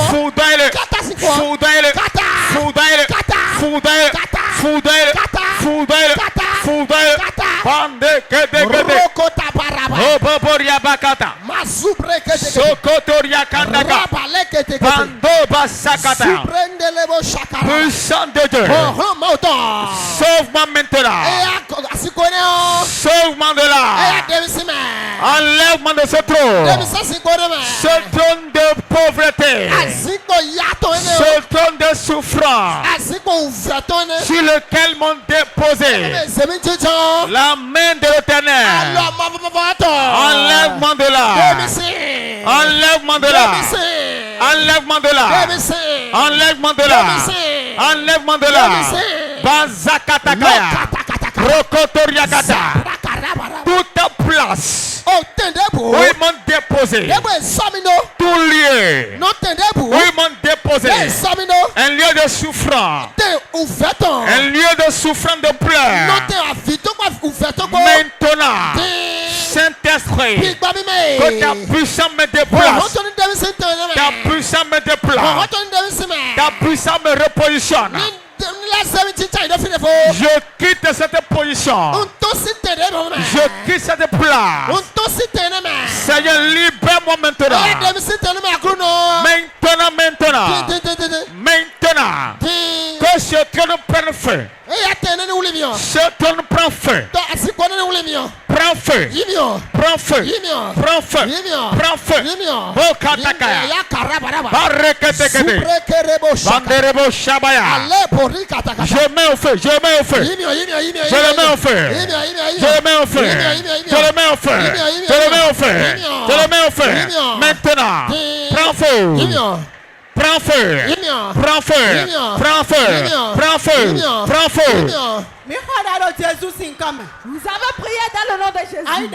foudroie-le, foudroie-le, foudroie-le, foudroie-le, foudroie-le, foudroie-le, foudroie-le, bande kedegede, oboboria bakata, sokotoria kandaka, bando basakata, puissant de Dieu, sauve-moi maintenant, sauve-moi de là, enlève-moi de ce trône, ce trône de pauvreté, ce trône de souffrance, sur lequel m'ont déposé la main de l'Éternel. Enlève-moi de là, enlève-moi de là, enlève-moi de là, enlève-moi de là, enlève-moi de là, Bazakatakaya, Rokotoriakata, toute place où ils m'ont déposé, tout lieu où ils m'ont déposé, un lieu de souffrance, un lieu de souffrance, de pleurs. Maintenant, Saint-Esprit, que ta puissance me déplace, ta puissance me déplace, ta puissance me repositionne. Je quitte cette position. Je quitte cette place. Seigneur, libère-moi maintenant. Maintenant. Que ce trône prenne feu. Ce trône prend feu. Prends feu. Prends feu. Prends feu. Prends feu. Oh katakaya. Bareketekete. Banderebo shabaya. Je mets au feu. Je mets au feu. Je le mets au feu. Je le mets au feu. Je le mets au feu. Je le mets au feu. Je le mets au feu. Maintenant. Prends feu. Prends feu. Prends feu. Prends feu. Prends feu. Prends feu. Vous avez prié dans le nom de Jésus.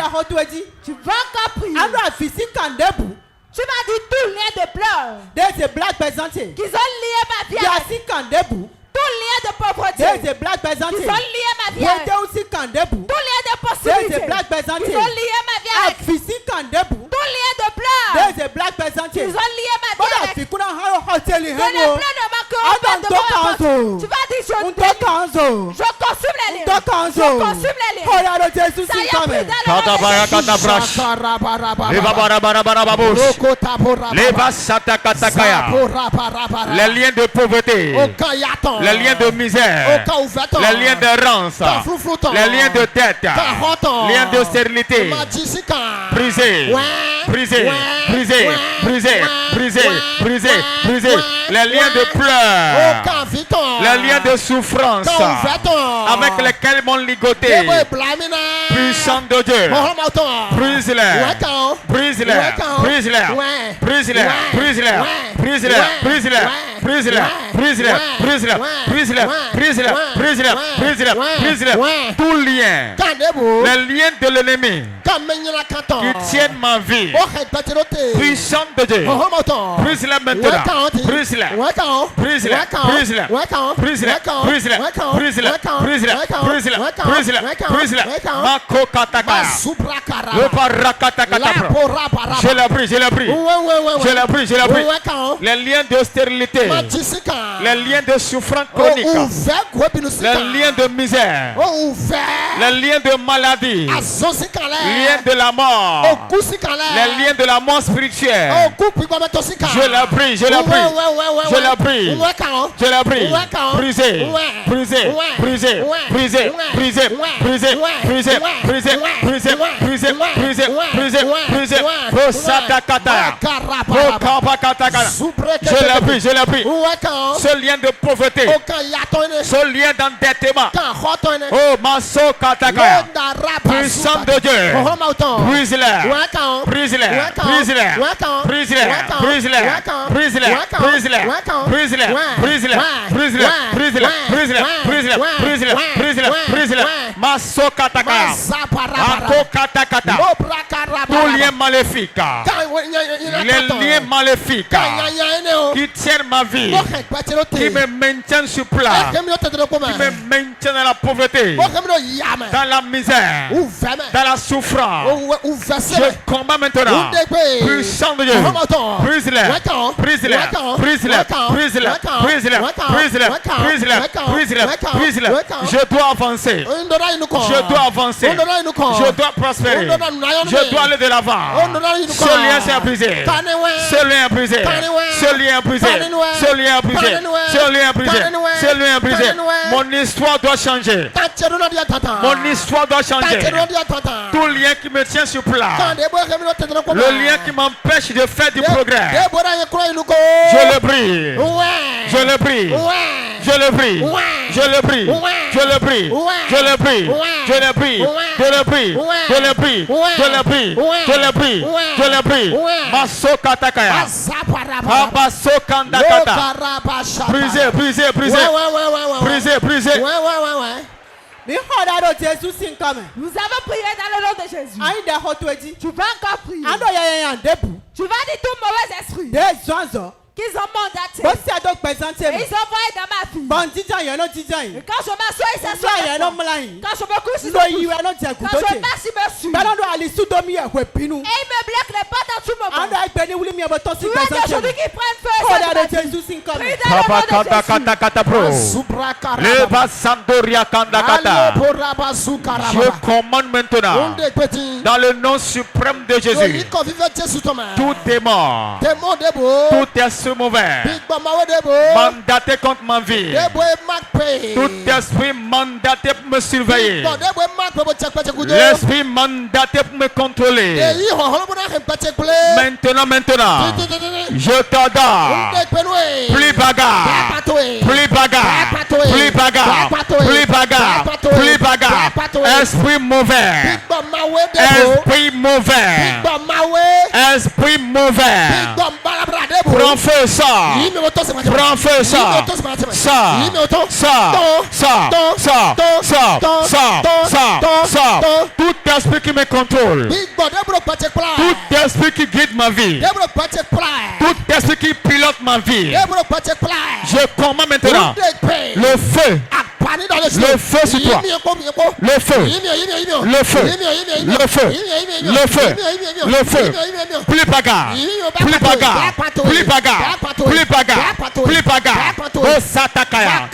Tu vas encore prier. Tu m'as dit tout lien de pleurs. Qu'ils ont lié ma vie. Tout lien de pauvreté. Qu'ils ont lié ma vie. Tout lien de possibilité. Qu'ils ont lié ma vie. Tout lien de pleurs. Qu'ils ont lié ma vie. Que les pleurs ne manqueront pas de mon enfance. Tu vas dire je consume les liens. Je consume les liens. Ça y est, pris dans le les liens de pauvreté, les liens de misère, les liens de rance, les liens de tête, les liens de stérilité, brisés, brisés, brisés, brisés, brisés, brisés, brisés, les liens de pleurs, les liens de souffrance avec lesquels ils m'ont ligoté. Puissant de Dieu, brise-les, brise-les, brise-les, brise-les, brise-les, brise-les, brise-les, brise-les, brise-les, brise-les, brise-les, brise-les, brise-les, brise-les, brise-les, tout lien, les liens de l'ennemi qui tiennent ma vie, puissant de Dieu, brise-les maintenant, brise-les, brise-les, brise-les, brise-les, brise-les, brise-les, brise-les, brise-les, brise-les, brise-les, Mako Kataka, le Parakatakata, je l'ai pris, je l'ai pris, je l'ai pris, je l'ai pris, les liens de stérilité, les liens de souffrance chronique, les liens de misère, les liens de maladie, les liens de la mort, les liens de la mort spirituelle. Je l'ai pris, je l'ai pris, je l'ai pris, je l'ai pris, brisé, brisé, brisé, brisé, brisé, brisé, brisé, brisé, brisé, brisé, brisé, brisé, brisé, Rosatakata, Rokapakatakata. Je l'ai pris, je l'ai pris. Ce lien de pauvreté, ce lien d'endettement. Oh, Maso Kataka, puissant de Dieu, brise-les, brise-les, brise-les, brise-les, brise-les, brise-les, brise-les, brise-les, brise-les, brise-les, brise-les, brise-les, brise-les, brise-les, brise-les, brise-les, Maso Kataka, Mako Katakata, tout lien maléfique, les liens maléfiques qui tiennent ma vie, qui me maintiennent sur place, qui me maintiennent dans la pauvreté, dans la misère, dans la souffrance. Je combats maintenant, puissant de Dieu, brise-les, brise-les, brise-les, brise-les, brise-les, brise-les, brise-les, brise-les, brise-les. Je dois avancer, je dois avancer, je dois prospérer, je dois aller de l'avant. Ce lien s'est brisé, ce lien est brisé, ce lien est brisé, ce lien est brisé, ce lien est brisé, ce lien est brisé. Mon histoire doit changer, mon histoire doit changer. Tout lien qui me tient sur place, le lien qui m'empêche de faire du progrès, je le brise, je le brise, je le brise, je le brise, je le brise, je le brise, je le brise, je le brise, je le brise, je le brise, je le brise, je le brise. Masoka Takaya, Abasoka Ndakata, brisé, brisé, brisé, brisé, brisé. Nous avons prié dans le nom de Jésus. Tu vas encore prier. Tu vas dire tout mauvais esprit qu'ils ont mandaté. Et ils ont envoyé dans ma vie. Et quand je m'assois, ils s'assoient. Quand je me couche, ils se couchent. Quand je marche, ils me suivent. Et ils me bloquent les portes en tout moment. Tu es d'aujourd'hui qui prennent feu. Prie dans le nom de Jésus. Je commande maintenant dans le nom suprême de Jésus. Tout démon, tout esprit mauvais mandaté contre ma vie, tout esprit mandaté pour me surveiller, l'esprit mandaté pour me contrôler. Maintenant, je t'adore. Plus bagarre, plus bagarre, plus bagarre, plus bagarre, plus bagarre. Esprit mauvais, esprit mauvais, esprit mauvais. Prends feu ça, prends feu ça, ça, tout esprit qui me contrôle, tout esprit qui guide ma vie, tout esprit qui pilote ma vie, je commande maintenant le feu. Le feu sur toi. Le feu. Le feu. Le feu. Le feu. Le feu. Plus bagarre. Plus bagarre. Plus bagarre. Plus bagarre. Plus bagarre. Oh Satakaya.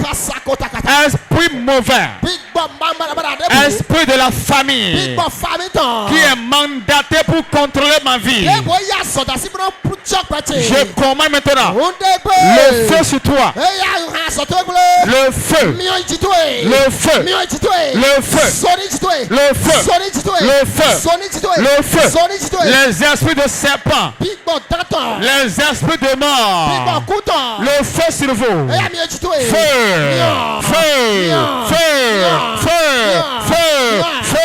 Esprit mauvais. Esprit de la famille qui est mandaté pour contrôler ma vie. Je commande maintenant le feu sur toi. Le feu. Le feu, le feu, le feu, le feu, le feu, les esprits de serpent, les esprits de mort, le feu sur vous, feu, feu, feu, feu, feu, feu,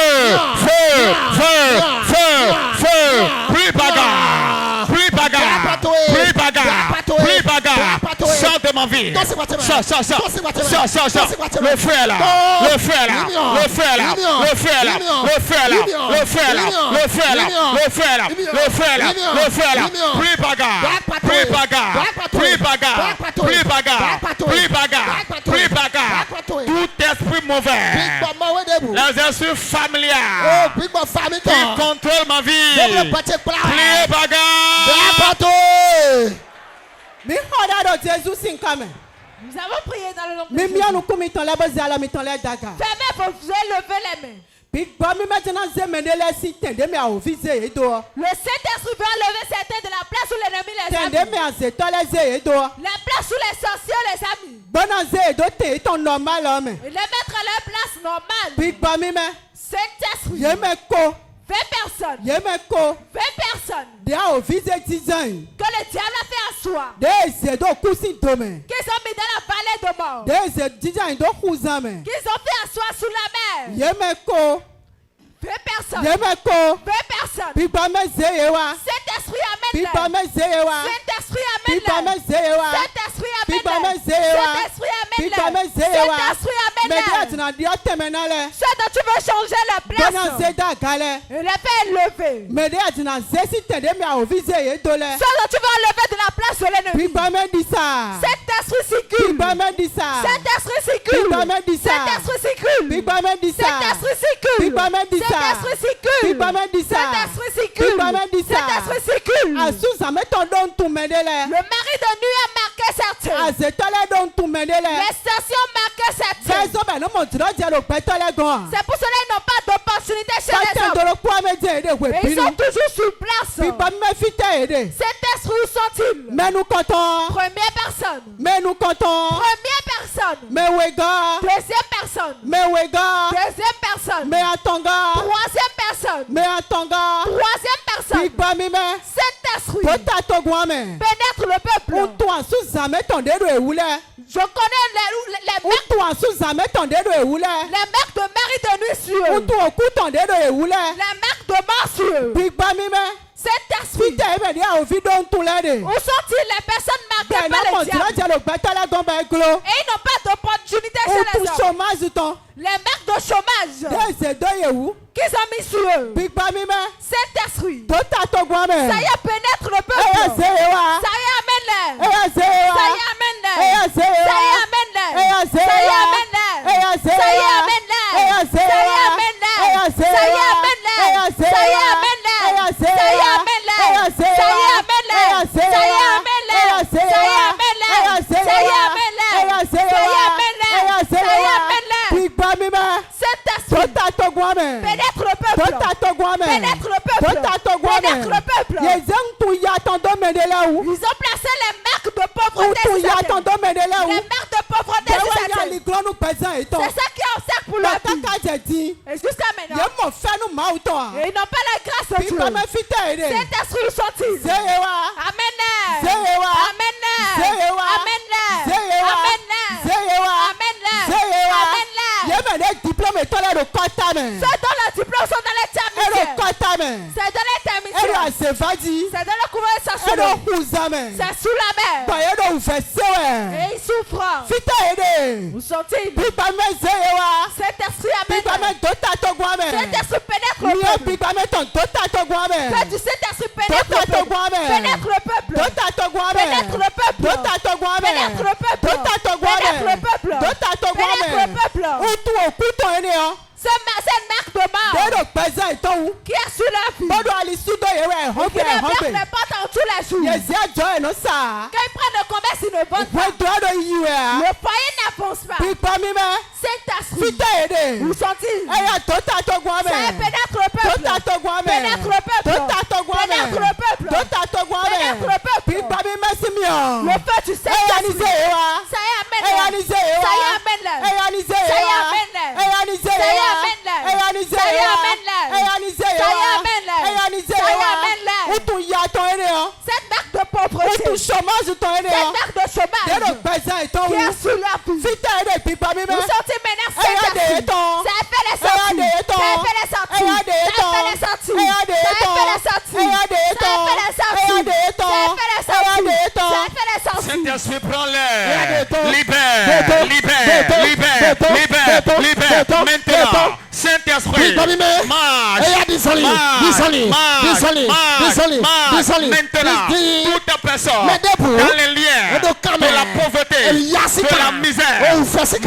feu, feu, feu, plus bagarre, plus bagarre, plus bagarre, plus bagarre, sors de ma vie, sors, le feu est là, le feu est là, le feu est là, le feu est là, le feu est là, le feu est là, le feu est là, le feu est là, le feu est là, le feu est là, plus bagarre, plus bagarre, plus bagarre, plus bagarre, plus bagarre, plus bagarre, tout esprit mauvais, les esprits familiers qui contrôlent ma vie, plus bagarre. Nous avons prié dans le nom de Jésus. Fermez vos yeux, levez les mains. Le Saint-Esprit va lever ses têtes de la place où l'ennemi les a mis. La place où les sorciers les a mis. Et les mettre à leur place normale. Saint-Esprit. 20 personnes. 20 personnes. Que le diable a fait asseoir. Qu'ils ont mis dans la vallée de mort. Qu'ils ont fait asseoir sous la mer. 20 personnes. 20 personnes. Saint-Esprit amène-les. Saint-Esprit amène-les. Saint-Esprit amène-les. Saint-Esprit amène-les. Saint-Esprit amène-les. Ceux dont tu veux changer la place. Et les faire lever. Ceux dont tu veux enlever de la place de l'ennemi. Saint-Esprit circule. Saint-Esprit circule. Saint-Esprit circule. Saint-Esprit circule. Saint-Esprit circule. Saint-Esprit circule. Saint-Esprit circule. Le mari de nuit a marqué certains. Les stations marquent certains. C'est pour cela qu'ils n'ont pas d'opportunité chez les hommes. Et ils sont toujours sur place. Cet esprit, où sont-ils? Première personne. Première personne. Deuxième personne. Deuxième personne. Troisième personne. Troisième personne. Cet esprit pénètre le peuple. Je connais les marques de Marie de nuit sur eux. Les marques de mort sur eux. Saint-Esprit. Où sont-ils les personnes marquées par le diable? Et ils n'ont pas d'opportunité chez les hommes. Les marques de chômage qu'ils ont mis sur eux. Saint-Esprit. Ça y est, pénètre le peuple. Ça y est, amène-les. Ça y est, amène-les. Ça y est, amène-les. Ça y est, amène-les. Ça y est, amène-les. Ça y est, amène-les. Ça y est, amène-les. Ça y est, amène-les. Ça y est, amène-les. Ça y est, amène-les. Ça y est, amène-les. Ça y est, amène-les. Ça y est, amène-les. Ça y est, amène-les. Ça y est, amène-les. Saint-Esprit. Pénètre le peuple. Pénètre le peuple. Pénètre le peuple. Ils ont placé les marques de pauvreté sur sa tête. Les marques de pauvreté sur sa tête. C'est ça qui est obstacle pour leur vie. Et jusqu'à maintenant, et ils n'ont pas la grâce de Dieu. Saint-Esprit, où sont-ils? Amène-les. Amène-les. Amène-les. Amène-les. Amène-les. Amène-les. Ceux dont les diplômes sont dans les termitières. C'est dans les termitières. C'est dans le conversation. C'est sous la mer. Et ils souffrent. Où sont-ils? Saint-Esprit, amène. Saint-Esprit, pénètre le peuple. Fais du Saint-Esprit, pénètre le peuple. Pénètre le peuple. Pénètre le peuple. Pénètre le peuple. Pénètre le peuple. Pénètre le peuple. Cette marque de mort qui est sur la vie, qui déverse les portes en tous les jours. Quand ils prennent le commerce, ils ne vendent pas. Le foyer n'avance pas. Saint-Esprit, où sont-ils? Ça pénètre le peuple. Pénètre le peuple. Pénètre le peuple. Pénètre le peuple. Le feu du Saint-Esprit. Ça y amène. Ça y amène. Ça y amène. Ça y amène. Cette marque de pauvreté, cette marque de chômage qui est sur la vie. Vous sortez maintenant Saint-Esprit. Ça fait les sorties. Ça fait les sorties. Ça fait les sorties. Ça fait les sorties. Ça fait les sorties. Ça fait les sorties. Saint-Esprit, prends-les. Libère. Maintenant. Saint-Esprit, marche. Maintenant, toute personne dans les liens de la pauvreté, de la misère,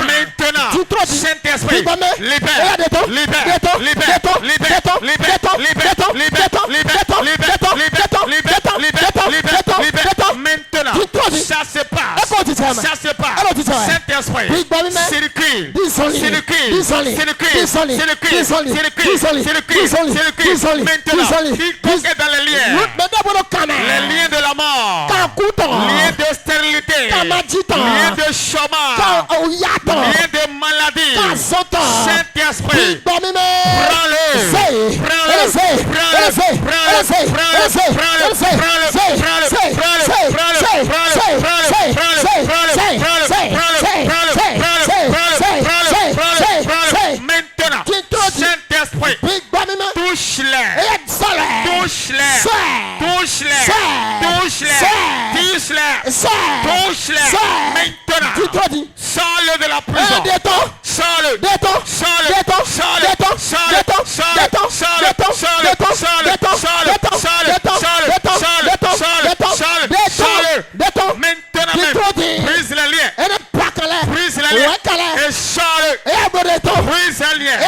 maintenant, Saint-Esprit, libère. Maintenant, ça se passe. Saint-Esprit, circule. Maintenant, quiconque est dans les liens de la mort, liens de stérilité, liens de chômage, liens de maladie, Saint-Esprit, prends-le, maintenant, Saint-Esprit, touche-les, maintenant, sors-le de la prison, sors-le, maintenant, brise les liens, et sors-le, brise les liens,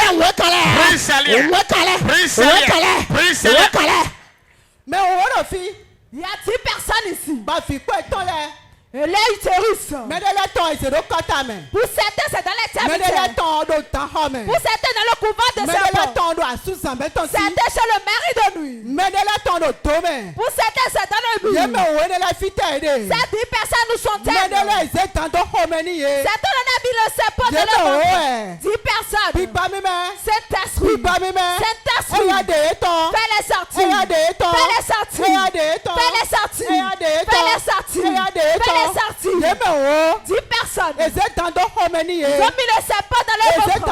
mais on a fille. Il y a 10 personnes ici. Et là, utérus. Pour certains, c'est dans les termitières. Pour certains, dans le couvent de serpents. Certains, c'est le mari de nuit. Pour certains, c'est dans le mur. Ces 10 personnes nous sont telles. Certains, on a mis le serpent de leur 10 personnes. Saint-Esprit. Fais les sorties. Fais les sorties. 10 personnes. Ils ont mis le serpent dans le ventre.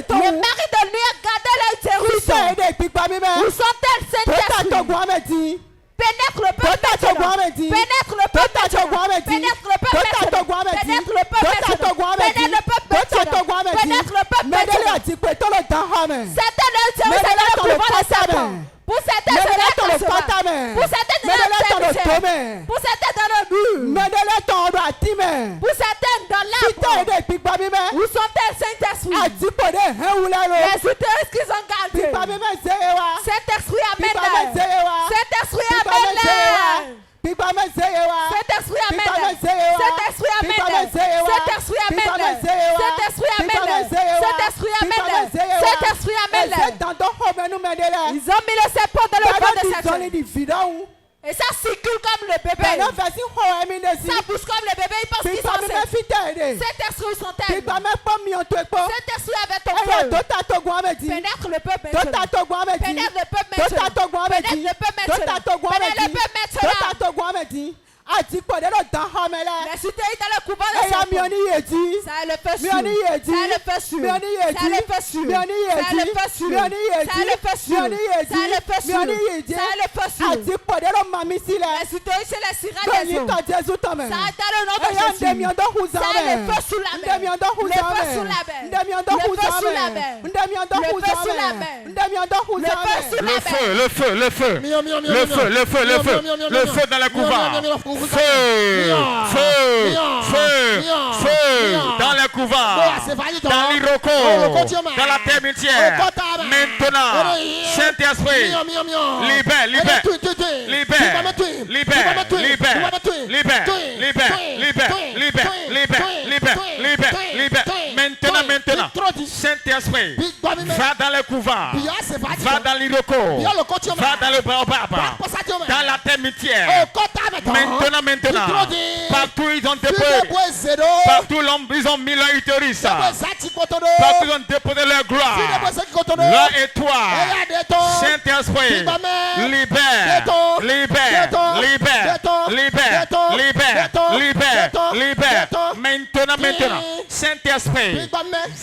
Le mari de nuit a gardé l'utérus. Où sont-elles, Saint-Esprit? Pénètre le peuple maintenant. Pénètre le peuple maintenant. Pénètre le peuple maintenant. Pénètre le peuple maintenant. Pénètre le peuple maintenant. Pénètre le peuple maintenant. Certaines c'est le pouvoir des serpents. Pour certains, c'est la cassera. Pour certains, c'est la terre. Pour certains, dans le mur. Pour certains, dans l'arbre. Où sont-elles, Saint-Esprit? Les utérus qu'ils ont gardés. Saint-Esprit, amène-les. Saint-Esprit, amène-les. Saint-Esprit, amène-les. Saint-Esprit, amène-les. Saint-Esprit, amène-les. Saint-Esprit, amène-les. Saint-Esprit, amène-les. Saint-Esprit, amène-les. Ils ont mis le serpent dans le corps de Satan. Et ça circule comme le bébé. Ça bouge comme le bébé. Il pense qu'ils sont sains. Saint-Esprit, ils sont tels. Saint-Esprit avec ton peuple. Pénètre le peuple maintenant. Pénètre le peuple maintenant. Pénètre le peuple maintenant. Pénètre le peuple maintenant. Les cités dans le couvent de Satan. Ça le fait sur. Ça le fait sur. Ça le fait sur. Ça le fait sur. Ça le fait sur. Ça le fait sur. Ça le fait sur. Les cités c'est les sirènes des eaux. Ça dans le nom de Jésus. Ça le fait sur la mer. Le feu sur la mer. Le feu sur la mer. Le feu sur la mer. Le feu sur la mer. Le feu, le feu, le feu. Le feu, le feu, le feu. Le feu dans la couvent. Feu, feu, feu, feu, dans le couvent, dans l'Iroko, dans la terre entière. Maintenant, Saint-Esprit, libère, libère, libère, libère, libère, libère, libère, libère, libère, libère, libère, libère. Maintenant, Saint-Esprit, va dans le couvent, va dans l'Iroko, va dans le baobab, dans la terre entière. Maintenant, partout ils ont déposé, partout ils ont mis leur utérus, partout ils ont déposé leur gloire, leur étoile. Saint-Esprit, libère, libère, libère, libère, libère, libère, libère. Maintenant, Saint-Esprit,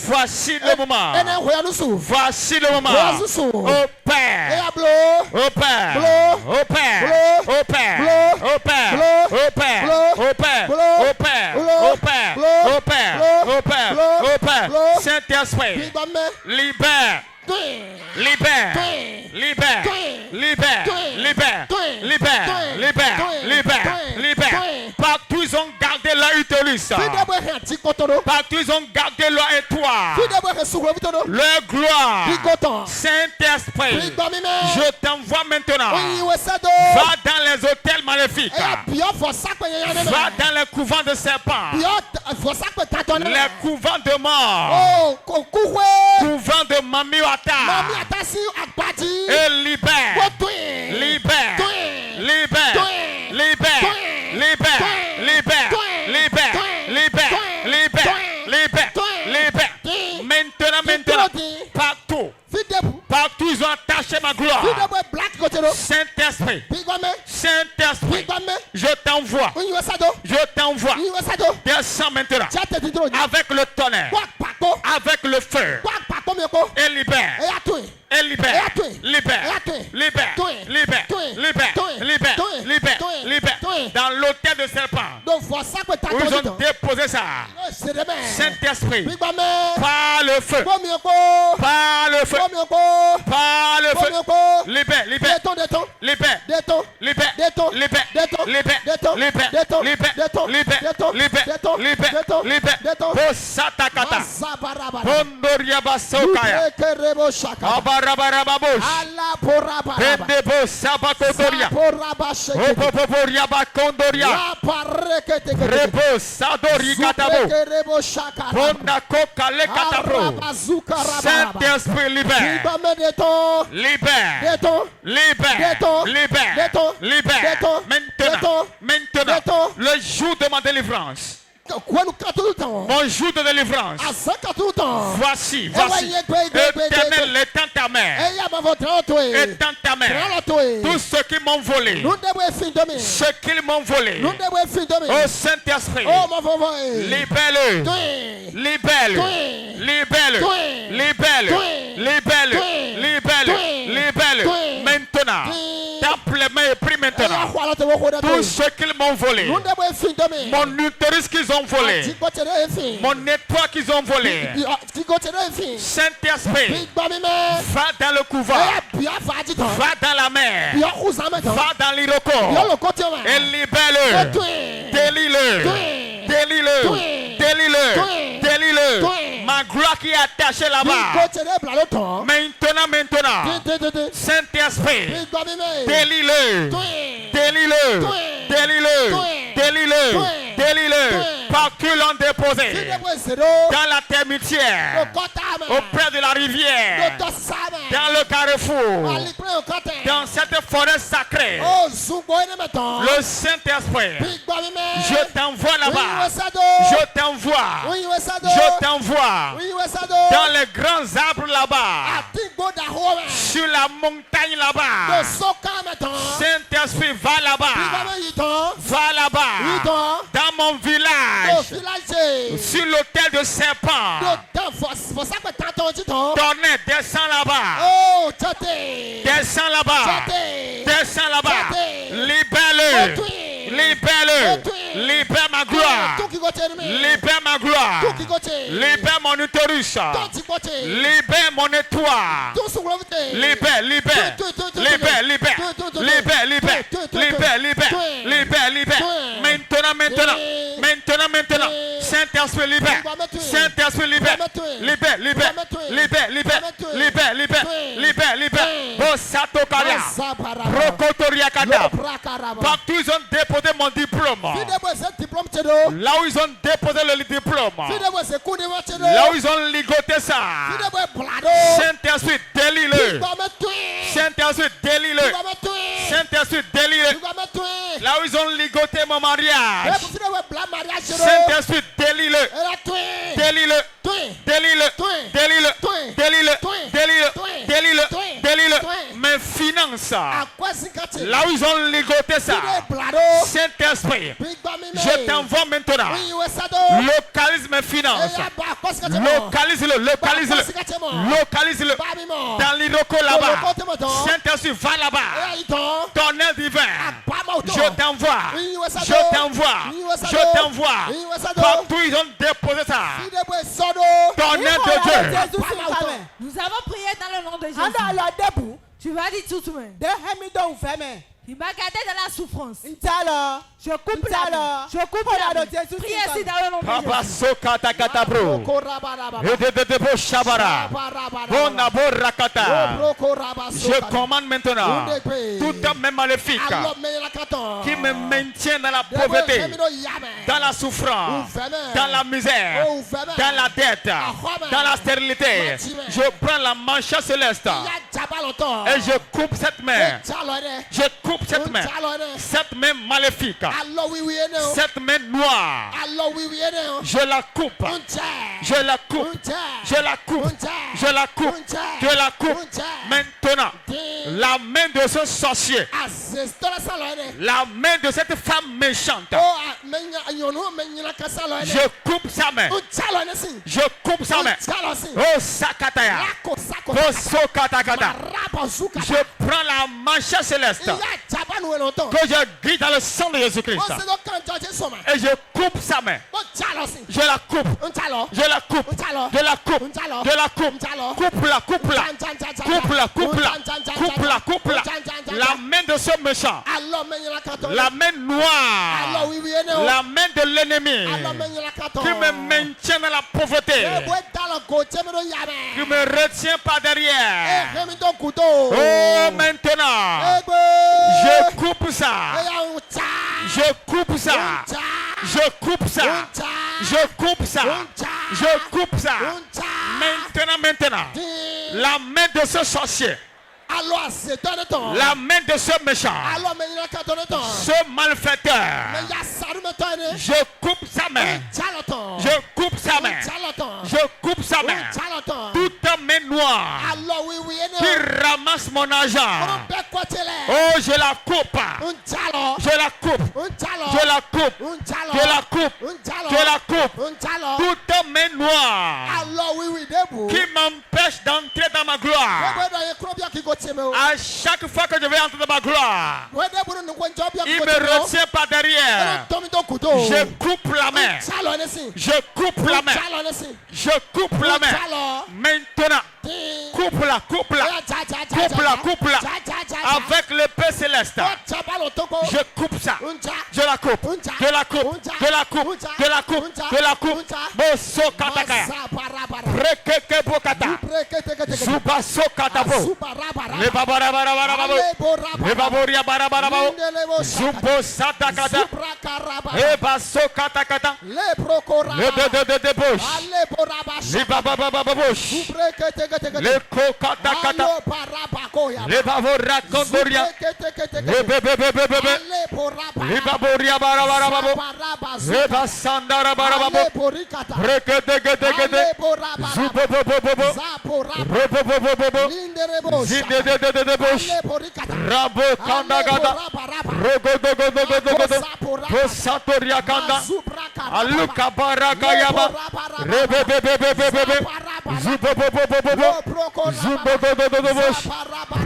voici le moment, voici le moment. Au Père, au Père, au Père, au Père, au Père, au Père, au Père, au Père, au Père, au Père, au Père, au Père. Saint-Esprit, libère. Libère, libère, libère, libère, libère, libère, libère, libère. Partout ils ont gardé leur utérus, partout ils ont gardé leur étoile, leur gloire. Saint-Esprit, je t'envoie maintenant. Va dans les hôtels maléfiques, va dans les couvents de serpents, les couvents de mort, couvents de Mamiwata. Et libère, libère, libère, libère, libère, libère, libère, libère, libère, libère, libère. Maintenant, partout, partout ils ont attaché ma gloire. Saint-Esprit, Saint-Esprit, je t'envoie, descends maintenant, avec le tonnerre, avec le feu, et libère. Et libère, libère, libère, libère, libère, libère, libère, libère. Dans l'hôtel de serpent, où ils ont déposé ça. Saint-Esprit, par le feu, par le feu, par le feu. Libère, libère, libère, libère, libère, libère, libère, libère, libère, libère, libère. Posatakata, Pondoriaba Sokaya, Abarabababosh, Pendebo Sabakotoria, Opoporia Bakondoria, Rebo Sadori Katabo, Pondako le Katabro. Saint-Esprit libère, libère, libère, libère, libère. Maintenant, le jour de ma délivrance. Mon jour de délivrance. Voici, voici. Éternel, étends ta main. Étends ta main. Tous ceux qui m'ont volé, ceux qui m'ont volé, au Saint-Esprit, libère-le, libère-le, libère-le, libère-le, libère-le, libère-le, libère-le maintenant. Tape les mains et prie maintenant. Tout ce qu'ils m'ont volé, mon utérus qu'ils ont volé, mon étoile qu'ils ont volé, Saint-Esprit, va dans le couvent, va dans la mer, va dans l'Iroko et libère-le, délie-le, délie-le, délie-le, délie-le. Ma gloire qui est attachée là-bas. Maintenant, Saint-Esprit, délie-le, délie-le, délie-le, délie-le, délie-le. Partout l'ont déposé dans la terre mitière, auprès de la rivière, dans le carrefour, dans cette forêt sacrée. Le Saint-Esprit, je t'envoie là-bas, je t'envoie, je t'envoie dans les grands arbres là-bas, sur la montagne là-bas. Saint-Esprit, va là-bas, va là-bas, dans mon village, sur l'autel de serpent. Tonnerre, descends là-bas, descends là-bas, descends là-bas, libère-le, libère-le, libère ma gloire, libère ma gloire, libère mon utérus, libère mon étoile, libère, libère, libère, libère, libère, libère, libère, libère, libère, libère, maintenant, Saint-Esprit libère, Saint-Esprit libère, libère, libère, libère, libère, libère, libère, libère, libère, Bosato Karia, Rokotoria Kada, partout ils ont déposé mon diplôme, là où ils ont déposé le diplôme, là où ils ont ligoté ça, Saint-Esprit délie-le, Saint-Esprit délie-le, Saint-Esprit délie-le, là où ils ont ligoté mon mariage, Saint-Esprit délie-le, délie-le, délie-le, délie-le, délie-le, délie-le, délie-le, délie-le, mes finances, là où ils ont ligoté ça, Saint-Esprit, je t'envoie maintenant, localise mes finances, localise-le, localise-le, localise-le, dans l'Iroko là-bas, Saint-Esprit va là-bas, tonnerre divin, je t'envoie, je t'envoie, je t'envoie, partout ils ont déposé ça, tonnerre de Dieu. Nous avons prié dans le nom de Jésus. Tu vas dire tout de même. Il m'a gardé de la souffrance. Je coupe la je coupe la priez ici dans le nom de Jésus. Papa Sokata Katabro. Ededebo Shabara. Bonabo Rakata. Je commande maintenant tout homme maléfique qui me maintient dans la pauvreté, dans la souffrance, dans la misère, dans la dette, dans la stérilité. Je prends la manche céleste et je coupe cette main. Je coupe cette main maléfique, cette main noire. Je la coupe, je la coupe, je la coupe, je la coupe, je la coupe. Maintenant, la main de ce sorcier, la main de cette femme méchante, je coupe sa main, je coupe sa main. Oh Sakataya, oh Sokatakata, je prends la manche céleste que je guide dans le sang de Jésus-Christ et je coupe sa main. Je la coupe, je la coupe, je la coupe, je la coupe, coupe-la, coupe-la, coupe-la, coupe-la, coupe-la, coupe-la. La main de ce méchant, la main noire, la main de l'ennemi qui me maintient dans la pauvreté, qui me retient par derrière. Oh, maintenant, je coupe ça, je coupe ça, je coupe ça, je coupe ça, je coupe ça. Maintenant, la main de ce sorcier, la main de ce méchant, ce malfaiteur, je coupe sa main, je coupe sa main, je coupe sa main. Toute main noire qui ramasse mon argent, oh je la coupe, je la coupe, je la coupe, je la coupe, je la coupe. Toute main noire qui m'empêche d'entrer dans ma gloire. À chaque fois que je vais entrer dans ma gloire, il me retient par derrière. Je coupe la main. Je coupe la main. Je coupe la main. Maintenant, coupe-la, coupe-la. Coupe-la, coupe-la. Avec l'épée céleste. Je coupe ça. Je la coupe. Je la coupe. Je la coupe. Je la coupe. Je la coupe. Bosso katakaya. Rekeke bokata. Zubaso katabo. Le babarabarabarabu. Le baboria barabarabao. Zubo satakata. Le basso katakata. Le de bouche. Le bababababush. Le kokatakata. Le babora kondoria. Le bebebebebebe. Le baboria barabarababo. Le basandara barababo. Rekedegedegede. Zubobobobobo. Robobobobobo. Zidededededebosh. Rabo kandagada. Rogodogodogodogodo. Bosatoria kanda. Aluka barakayaba. Rebebebebebebe. Zubobobobobo. Zubobobobobosh.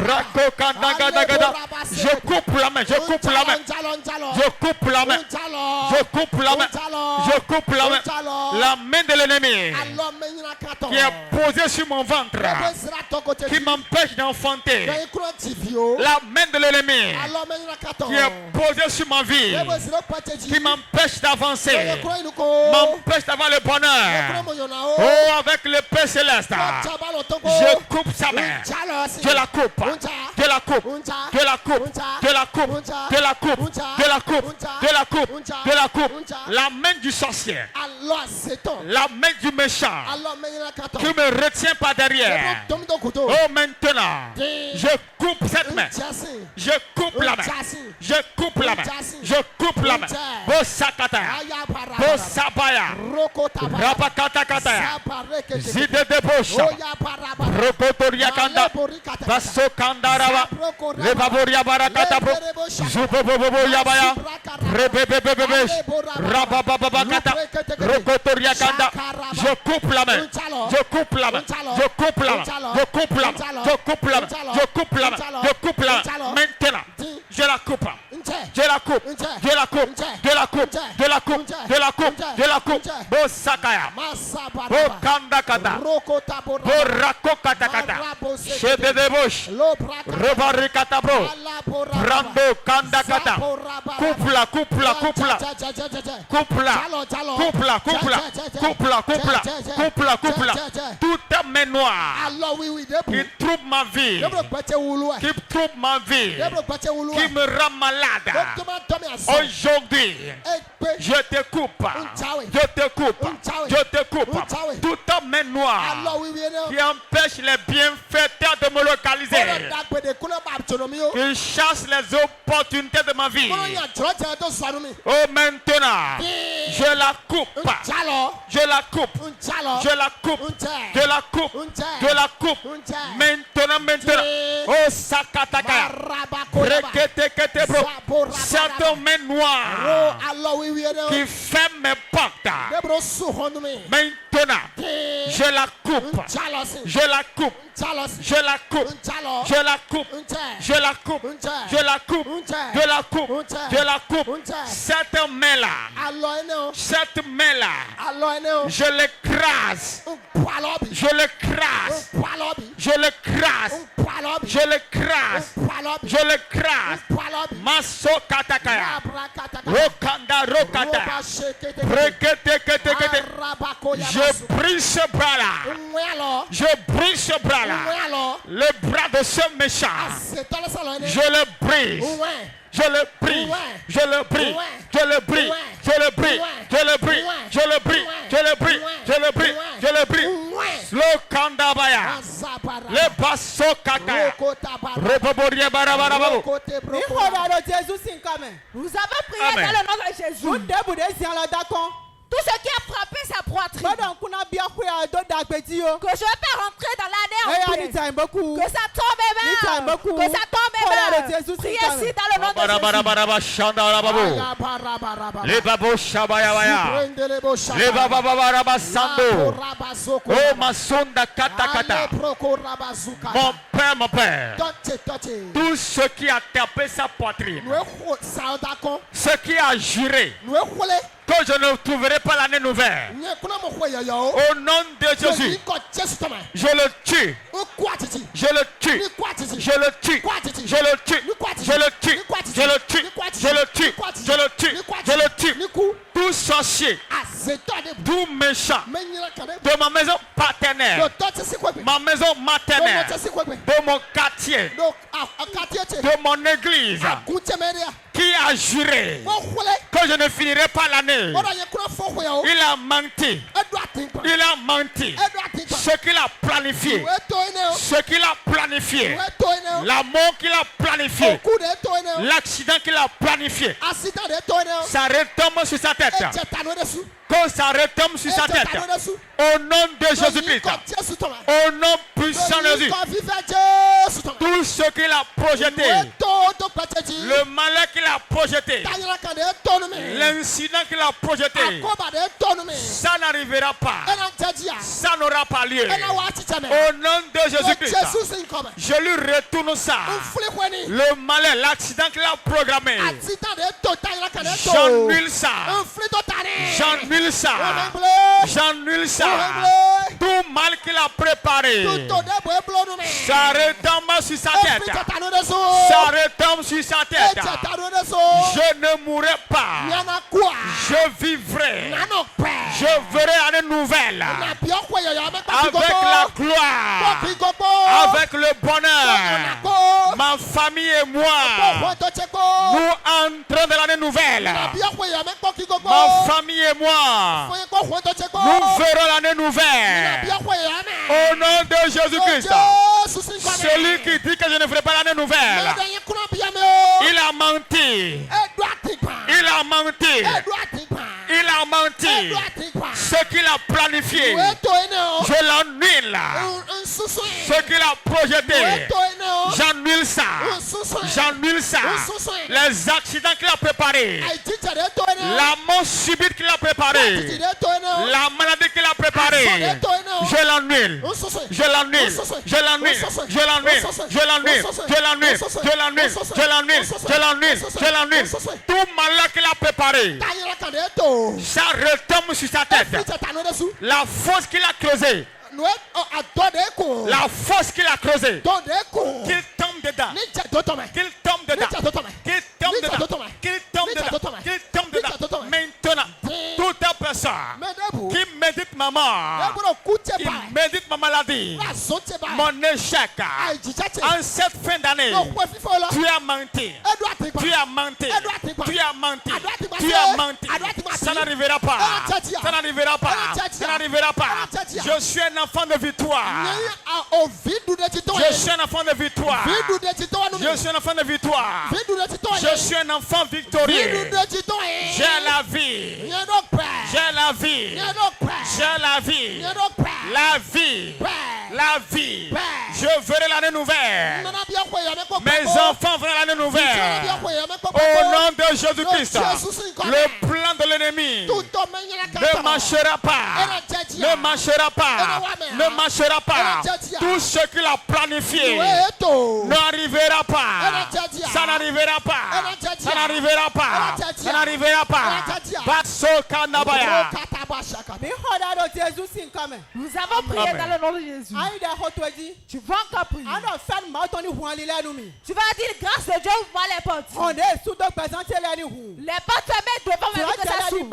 Rako kandagada. Je coupe la main. Je coupe la main. Je coupe la main. Je coupe la main. Je coupe la main. La main de l'ennemi qui est posée sur mon ventre, qui m'empêche d'enfanter. La main de l'ennemi qui est posée sur ma vie, qui m'empêche d'avancer, m'empêche d'avoir le bonheur. Oh, avec l'épée céleste, je coupe sa main. Je la coupe. Je la coupe. Je la coupe. Je la coupe. Je la coupe. Je la coupe. Je la coupe. Je la coupe. La main du sorcier. La main du méchant qui me retient par derrière. Oh, maintenant, je coupe cette main. Je coupe la main. Je coupe la main. Je coupe la main. Bosakata. Bosabaya. Rabakatakata. Zide de Bosha. Rokotoria Kanda. Basokandaraba. Lebaboria Barakata. Zubobobo Yabaya. Rebebebebebe. Rabababakata. Rokotoria Kanda. Je coupe la main. Je coupe la main. Je coupe la main. Je coupe la main. Je coupe la main. Je coupe la main. Je coupe la main. Maintenant, je la coupe. Je la coupe. Je la coupe. Je la coupe. Je la coupe. Je la coupe. Je la coupe. Bosakaya. Bokandakata. Borakokatakata. Chede de bouche. Rebarikata bro. Brando kandakata. Coupe-la, coupe-la, coupe-la. Coupe-la. Coupe-la, coupe-la. Coupe-la, coupe-la. Coupe-la, coupe-la. Toute main noire qui trouble ma vie, qui trouble ma vie, qui me rend malade. Aujourd'hui, je te coupe. Je te coupe. Je te coupe. Toute main noire qui empêche les bienfaiteurs de me localiser, qui chasse les opportunités de ma vie. Oh, maintenant, je la coupe. Je la coupe. Je la coupe. Je la coupe. Je la coupe. Maintenant, maintenant. Oh, Sakatakaya. Rekete bro. Cette main noire qui ferme mes portes. Maintenant, je la coupe. Je la coupe. Je la coupe. Je la coupe. Je la coupe. Je la coupe. Je la coupe. Je la coupe. Cette main-là. Cette main-là. Je l'écrase. Je l'écrase. Je l'écrase. Je l'écrase. Je l'écrase. Maso katakaya. Rokanda rokata. Rekete. Je brise ce bras-là. Je brise ce bras-là. Le bras de ce méchant. Je le brise. Je le brise. Je le brise. Je le brise. Je le brise. Je le brise. Je le brise. Je le brise. Je le brise. Je le brise. Le kandabaya. Le basso kakaya. Reboborie barabarababo. Vous avez prié dans le nom de Jésus. Tout ce qui a frappé sa poitrine. Que je ne vais pas rentrer dans l'année en paix. Que ça tombe et meurt. Que ça tombe et meurt. Priez ici dans le nom de Mon père, mon père, tout ce qui a tapé sa poitrine, ce qui a juré que je ne trouverai pas l'année nouvelle, au nom de Jésus, je le tue, je le tue, je le tue, je le tue, je le tue, je le tue, je le tue, je le tue, je le tue. Tout sorcier, tout méchant de ma maison paternelle, ma maison maternelle, de mon quartier, de mon église, qui a juré que je ne finirai pas l'année. Il a menti. Il a menti. Ce qu'il a planifié. Ce qu'il a planifié. La mort qu'il a planifié. L'accident qu'il a planifié. Ça retombe sur sa tête. Quand ça retombe sur sa tête. Au nom de Jésus-Christ. Au nom puissant de Jésus. Tout ce qu'il a projeté. Le malheur qu'il a projeté. L'incident qu'il a projeté. Ça n'arrivera pas. Ça n'aura pas lieu. Au nom de Jésus-Christ. Je lui retourne ça. Le malheur, l'accident qu'il a programmé. J'annule ça. J'annule ça. J'annule ça. Tout mal qu'il a préparé. Ça retombe sur sa tête. Ça retombe sur sa tête. Je ne mourrai pas. Je vivrai. Je verrai l'année nouvelle. Avec la gloire. Avec le bonheur. Ma famille et moi. Nous entrons dans l'année nouvelle. Ma famille et moi. Nous verrons l'année nouvelle. Au nom de Jésus-Christ. Celui qui dit que je ne ferai pas l'année nouvelle. Il a menti. Il a menti. Il a menti. Ce qu'il a planifié, je l'annule. Ce qu'il a projeté, j'annule ça. J'annule ça. Les accidents qu'il a préparés, la mort subite qu'il a préparée, la maladie qu'il a préparée, je l'annule. Je l'annule. Je l'annule. Je l'annule. Je l'annule. Je l'annule. Je l'annule. Je l'annule. Je l'annule. Je l'annule. Tout malheur qu'il a préparé, ça retombe sur sa tête. La fosse qu'il a creusée, la fosse qu'il a creusée, qu'il tombe dedans, qu'il tombe dedans, qu'il tombe dedans, qu'il tombe dedans, qu'il tombe dedans. Maintenant, toute personne qui médite ma mort, qui médite ma maladie, mon échec, en cette fin d'année, tu as menti, tu as menti, tu as menti, tu as menti. Ça n'arrivera pas, ça n'arrivera pas, ça n'arrivera pas. Je suis un enfant de victoire. Je suis un enfant de victoire. Je suis un enfant de victoire. Je suis un enfant victorieux. J'ai la vie. J'ai la vie. J'ai la vie. La vie. La vie. Je verrai l'année nouvelle. Mes enfants verront l'année nouvelle. Au nom de Jésus-Christ. Le plan de l'ennemi ne marchera pas. Ne marchera pas. Ne marchera pas. Tout ce qu'il a planifié n'arrivera pas. Ça n'arrivera pas. Ça n'arrivera pas. Ça n'arrivera pas. Basokanabaya. Nous avons prié dans le nom de Jésus. Tu vas encore prier. Tu vas dire grâce de Dieu ouvre les portes. Les portes fermées devant moi que ça s'ouvre.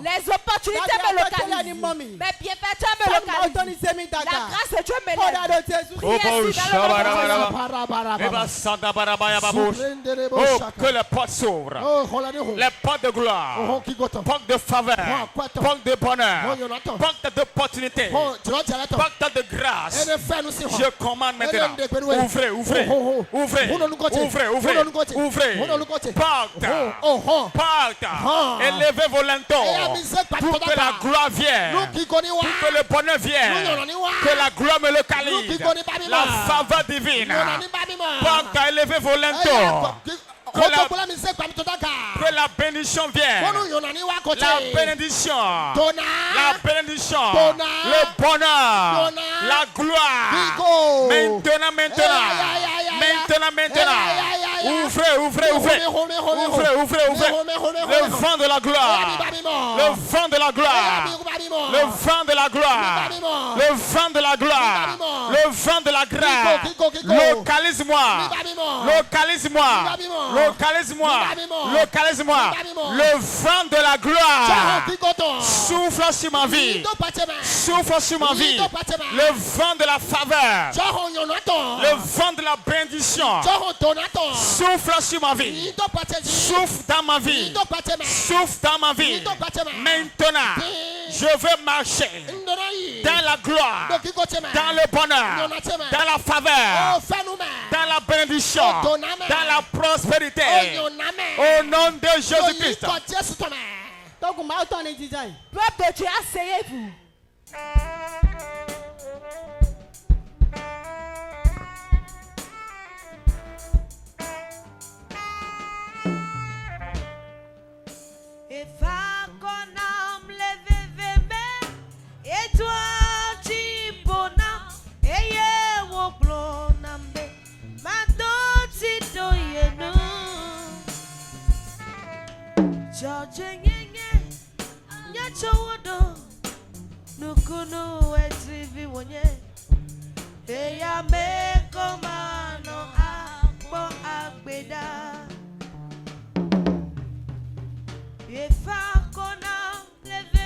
Les opportunités me localisent. Mes bienfaiteurs me localisent. La grâce de Dieu me lève. Priez ici dans le nom de Jésus. Oh, que les portes s'ouvrent. Les portes de gloire, portes de faveur, portes de bonheur, portes d'opportunité, portes de grâce. Je commande maintenant. Ouvrez, ouvrez, ouvrez, ouvrez, ouvrez, ouvrez. Porte, porte. Élevez vos linteaux. Pour que la gloire vienne. Pour que le bonheur vienne. Que la gloire me localise. La faveur divine. Porte élevé vos linteaux. Que la bénédiction vienne. La bénédiction. La bénédiction. Le bonheur. La gloire. Maintenant. Ouvrez. Le vent de la gloire. Le vent de la gloire. Le vent de la gloire. Le vent de la gloire. Le vent de la grâce. Localise-moi. Le vent de la gloire. Souffle sur ma vie. Le vent de la faveur. Le vent de la bénédiction. Souffle sur ma vie. Souffle dans ma vie. Maintenant, je veux marcher dans la gloire, dans le bonheur, dans la faveur, dans la bénédiction, dans la prospérité. Au nom de Jésus-Christ. Peuple de Dieu, asseyez-vous. Et toi, tu bonam, et ye wo blonambe, ma doti doyeno. George nyenye, nyachowodo, nukunu etrivi wonye, e ya me komano akbo agbeda. E fa kona leve.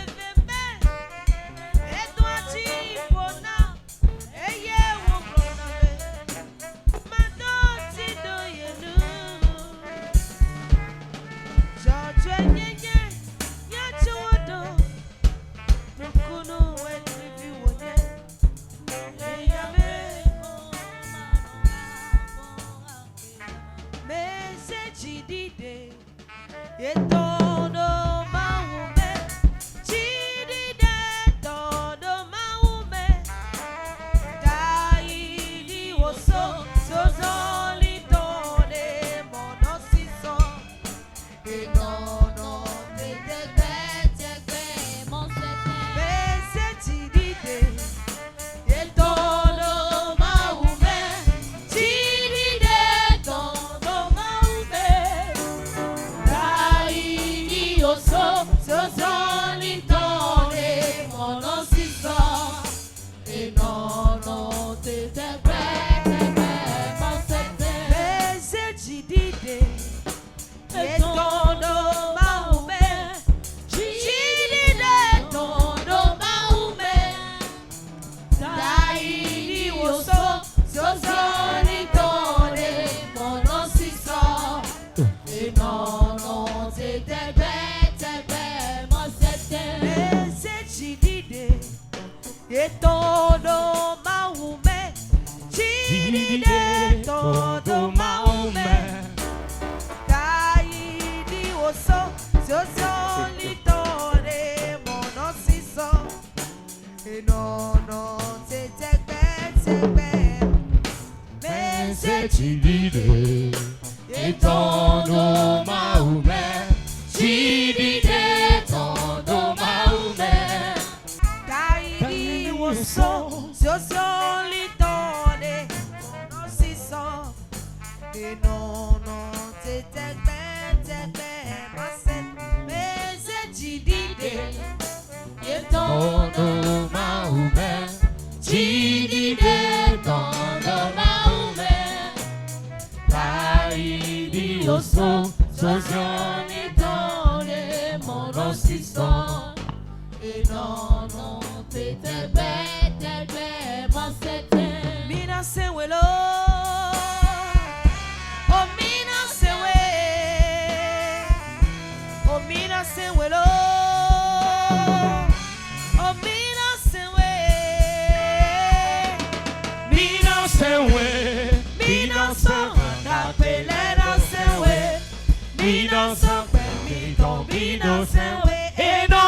todo maume, chiride todo maume, caí oso, so solitore monosiso, e no se tegbe, me se chiride, e todo maume, chiride todo maume. So solitone non si so e no te ma se ci dite e todo maume ci dite todo maume dai dio so solitone non si so e no te Mina se welo, oh mina se we, oh mina se welo, oh mina se we, mina se we, mina so na pelena se we, mina so pe mi don mina se we, e no.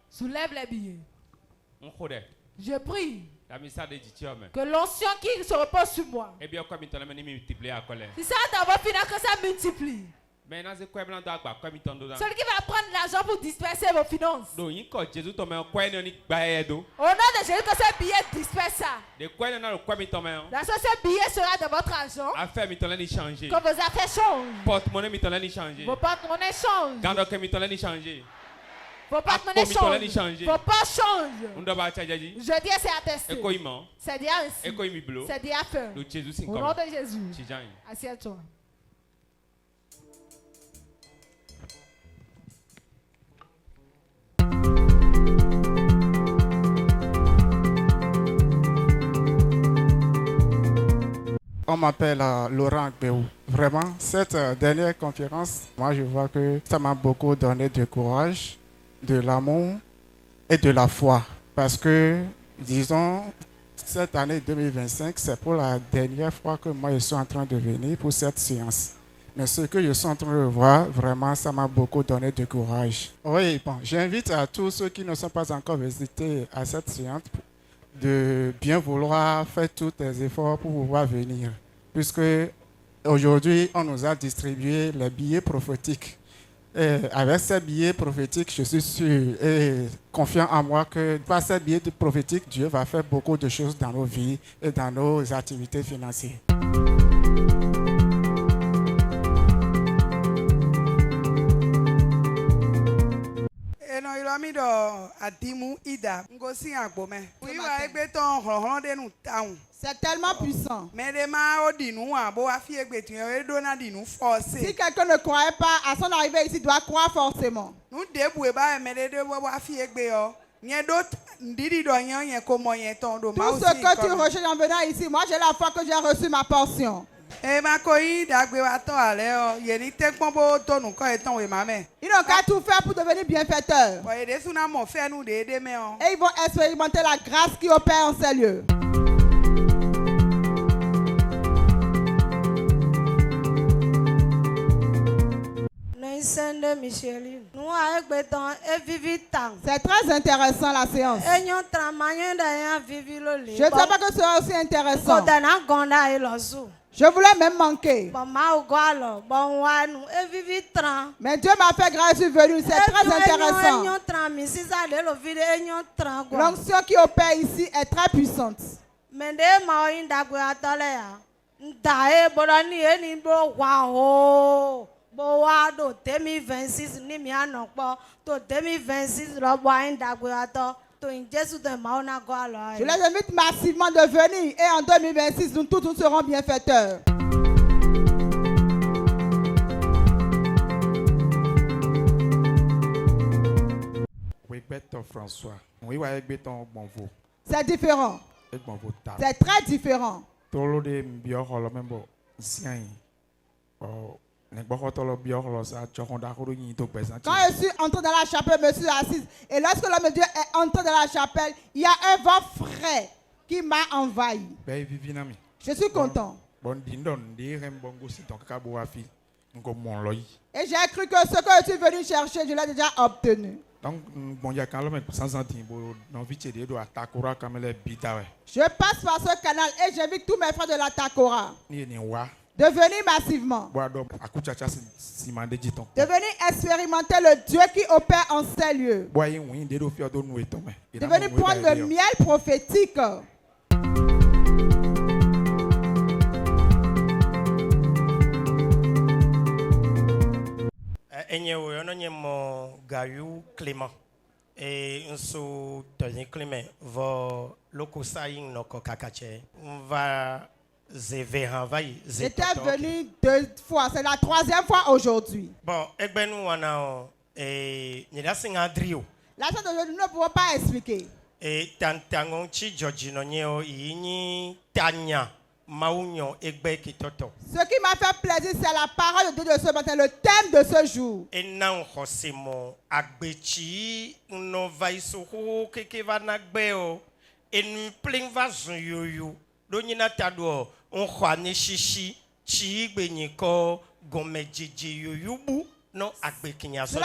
Soulève les billets. Je prie que l'ancien qui se repose sur moi. Si ça d'abord finir que ça multiplie. Celui qui va prendre l'argent pour disperser vos finances. Au nom de Jésus, que ce billet disperse ça. Dans ce billet sera de votre argent. Que vos affaires changent. Vos porte-monnaies changent. Vos porte-monnaies changent. Vos pas changent. Je dis c'est attesté. C'est dit ainsi. C'est dit à faire. Au nom de Jésus. Assieds-toi. On m'appelle Laurent Béou. Vraiment, cette dernière conférence, moi je vois que ça m'a beaucoup donné de courage, de l'amour et de la foi. Parce que, disons, cette année 2025, c'est pour la dernière fois que moi je suis en train de venir pour cette séance. Mais ce que je suis en train de voir, vraiment, ça m'a beaucoup donné de courage. Oui, bon, j'invite à tous ceux qui ne sont pas encore visités à cette séance de bien vouloir faire tous les efforts pour pouvoir venir. Puisque aujourd'hui, on nous a distribué les billets prophétiques. Et avec ces billets prophétiques, je suis sûr et confiant en moi que par ces billets prophétiques, Dieu va faire beaucoup de choses dans nos vies et dans nos activités financières. C'est tellement puissant. Si quelqu'un ne croyait pas, à son arrivée ici, doit croire forcément. Tout ce que tu recherches en venant ici, moi j'ai la foi que j'ai reçu ma portion. Ils n'ont qu'à tout faire pour devenir bienfaiteurs. Et ils vont expérimenter la grâce qui opère en ces lieux. C'est très intéressant la séance. Je ne sais pas que ce soit aussi intéressant. Je voulais même manquer. Mais Dieu m'a fait grâce, je suis venu. C'est très intéressant. L'onction qui opère ici est très puissante. Je les invite massivement de venir et en 2026, nous tous nous serons bienfaiteurs. C'est différent. C'est très différent. Quand je suis entré dans la chapelle, je me suis assise. Et lorsque l'homme de Dieu est entré dans la chapelle, il y a un vent frais qui m'a envahi. Je suis content. Et j'ai cru que ce que je suis venu chercher, je l'ai déjà obtenu. Je passe par ce canal et j'invite tous mes frères de la Takora de venir massivement. De venir expérimenter le Dieu qui opère en ces lieux. De venir prendre le miel prophétique. Clément et nso Tony Clément vo loko sayin no kokakache va zeve hanvai. J'étais venu 2 fois, c'est la 3e fois aujourd'hui. Bon, egbenu wana nida singa drio. La chose d'aujourd'hui, nous ne pouvons pas expliquer. Et tantangon chi George no nyeo yini tanya. Ce qui m'a fait plaisir, c'est la parole de Dieu de ce matin, le thème de ce jour. Cela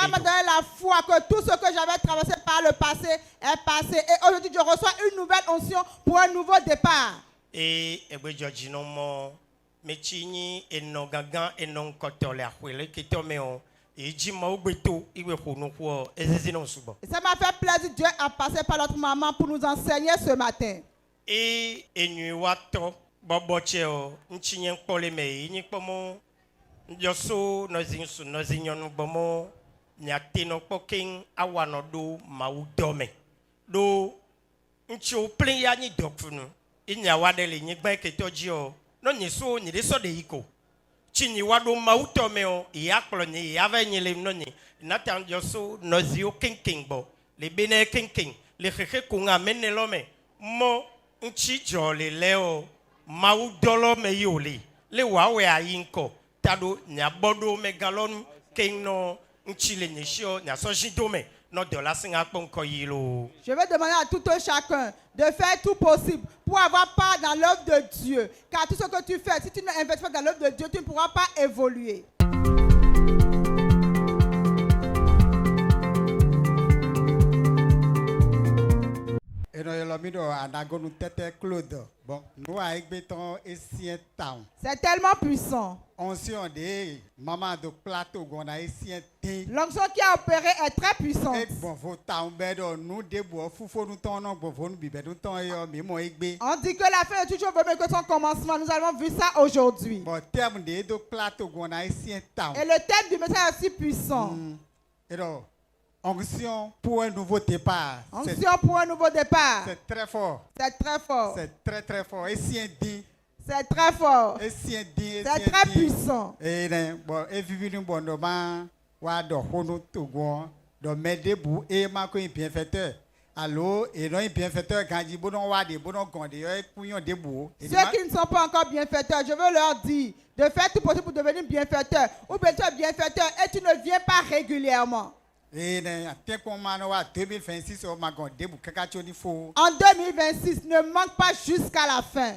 m'a donné la foi que tout ce que j'avais traversé par le passé est passé. Et aujourd'hui, je reçois une nouvelle onction pour un nouveau départ. Et George no mo mechini eno gagan eno kotole akwele kitomeo eji ma ogbeto iwe khonu kwo ezezi no subo. Ça m'a fait plaisir, Dieu a passé par notre maman pour nous enseigner ce matin. Et enu wato boboche o nchinye nkpole me yin pomo njoso nozinsu nozinyonu bomo nyate no poking awanodo maudome do ncho plan ya ni dokfunu. Inya wadele nyigba ketojio no nyiso nyiriso de iko chini wado mautomeo yaklo nyi yave nyele noni natan joso nozio kinkingbo le bene kinking le kheke kunga menelome mo nchi jole leo maudolo meyoli le wawe ayinko tado nyabodo megalon kingno nchile nyishio nyasojidome. Je vais demander à tout un chacun de faire tout possible pour avoir part dans l'œuvre de Dieu. Car tout ce que tu fais, si tu n'investis pas dans l'œuvre de Dieu, tu ne pourras pas évoluer. C'est tellement puissant. L'onction qui a opéré est très puissante. On dit que la fin est toujours mieux que son commencement. Nous avons vu ça aujourd'hui. Et le thème du message est aussi puissant. Onction pour un nouveau départ. Onction pour un nouveau départ. C'est très fort. C'est très fort. C'est très très fort. Et si dit. C'est très fort. Et si dit. C'est très puissant. Et bon, et vivre nous bon demain, wa do hono to go, do m'aider pour et ma ko bienfaiteur. Allô, et non bienfaiteur quand dit bon wa de bon gonde, et couillon debout. Ceux qui ne sont pas encore bienfaiteurs, je veux leur dire de faire tout possible pour devenir bienfaiteur. Ou bien tu es bienfaiteur et tu ne viens pas régulièrement. En 2026, ne manque pas jusqu'à la fin.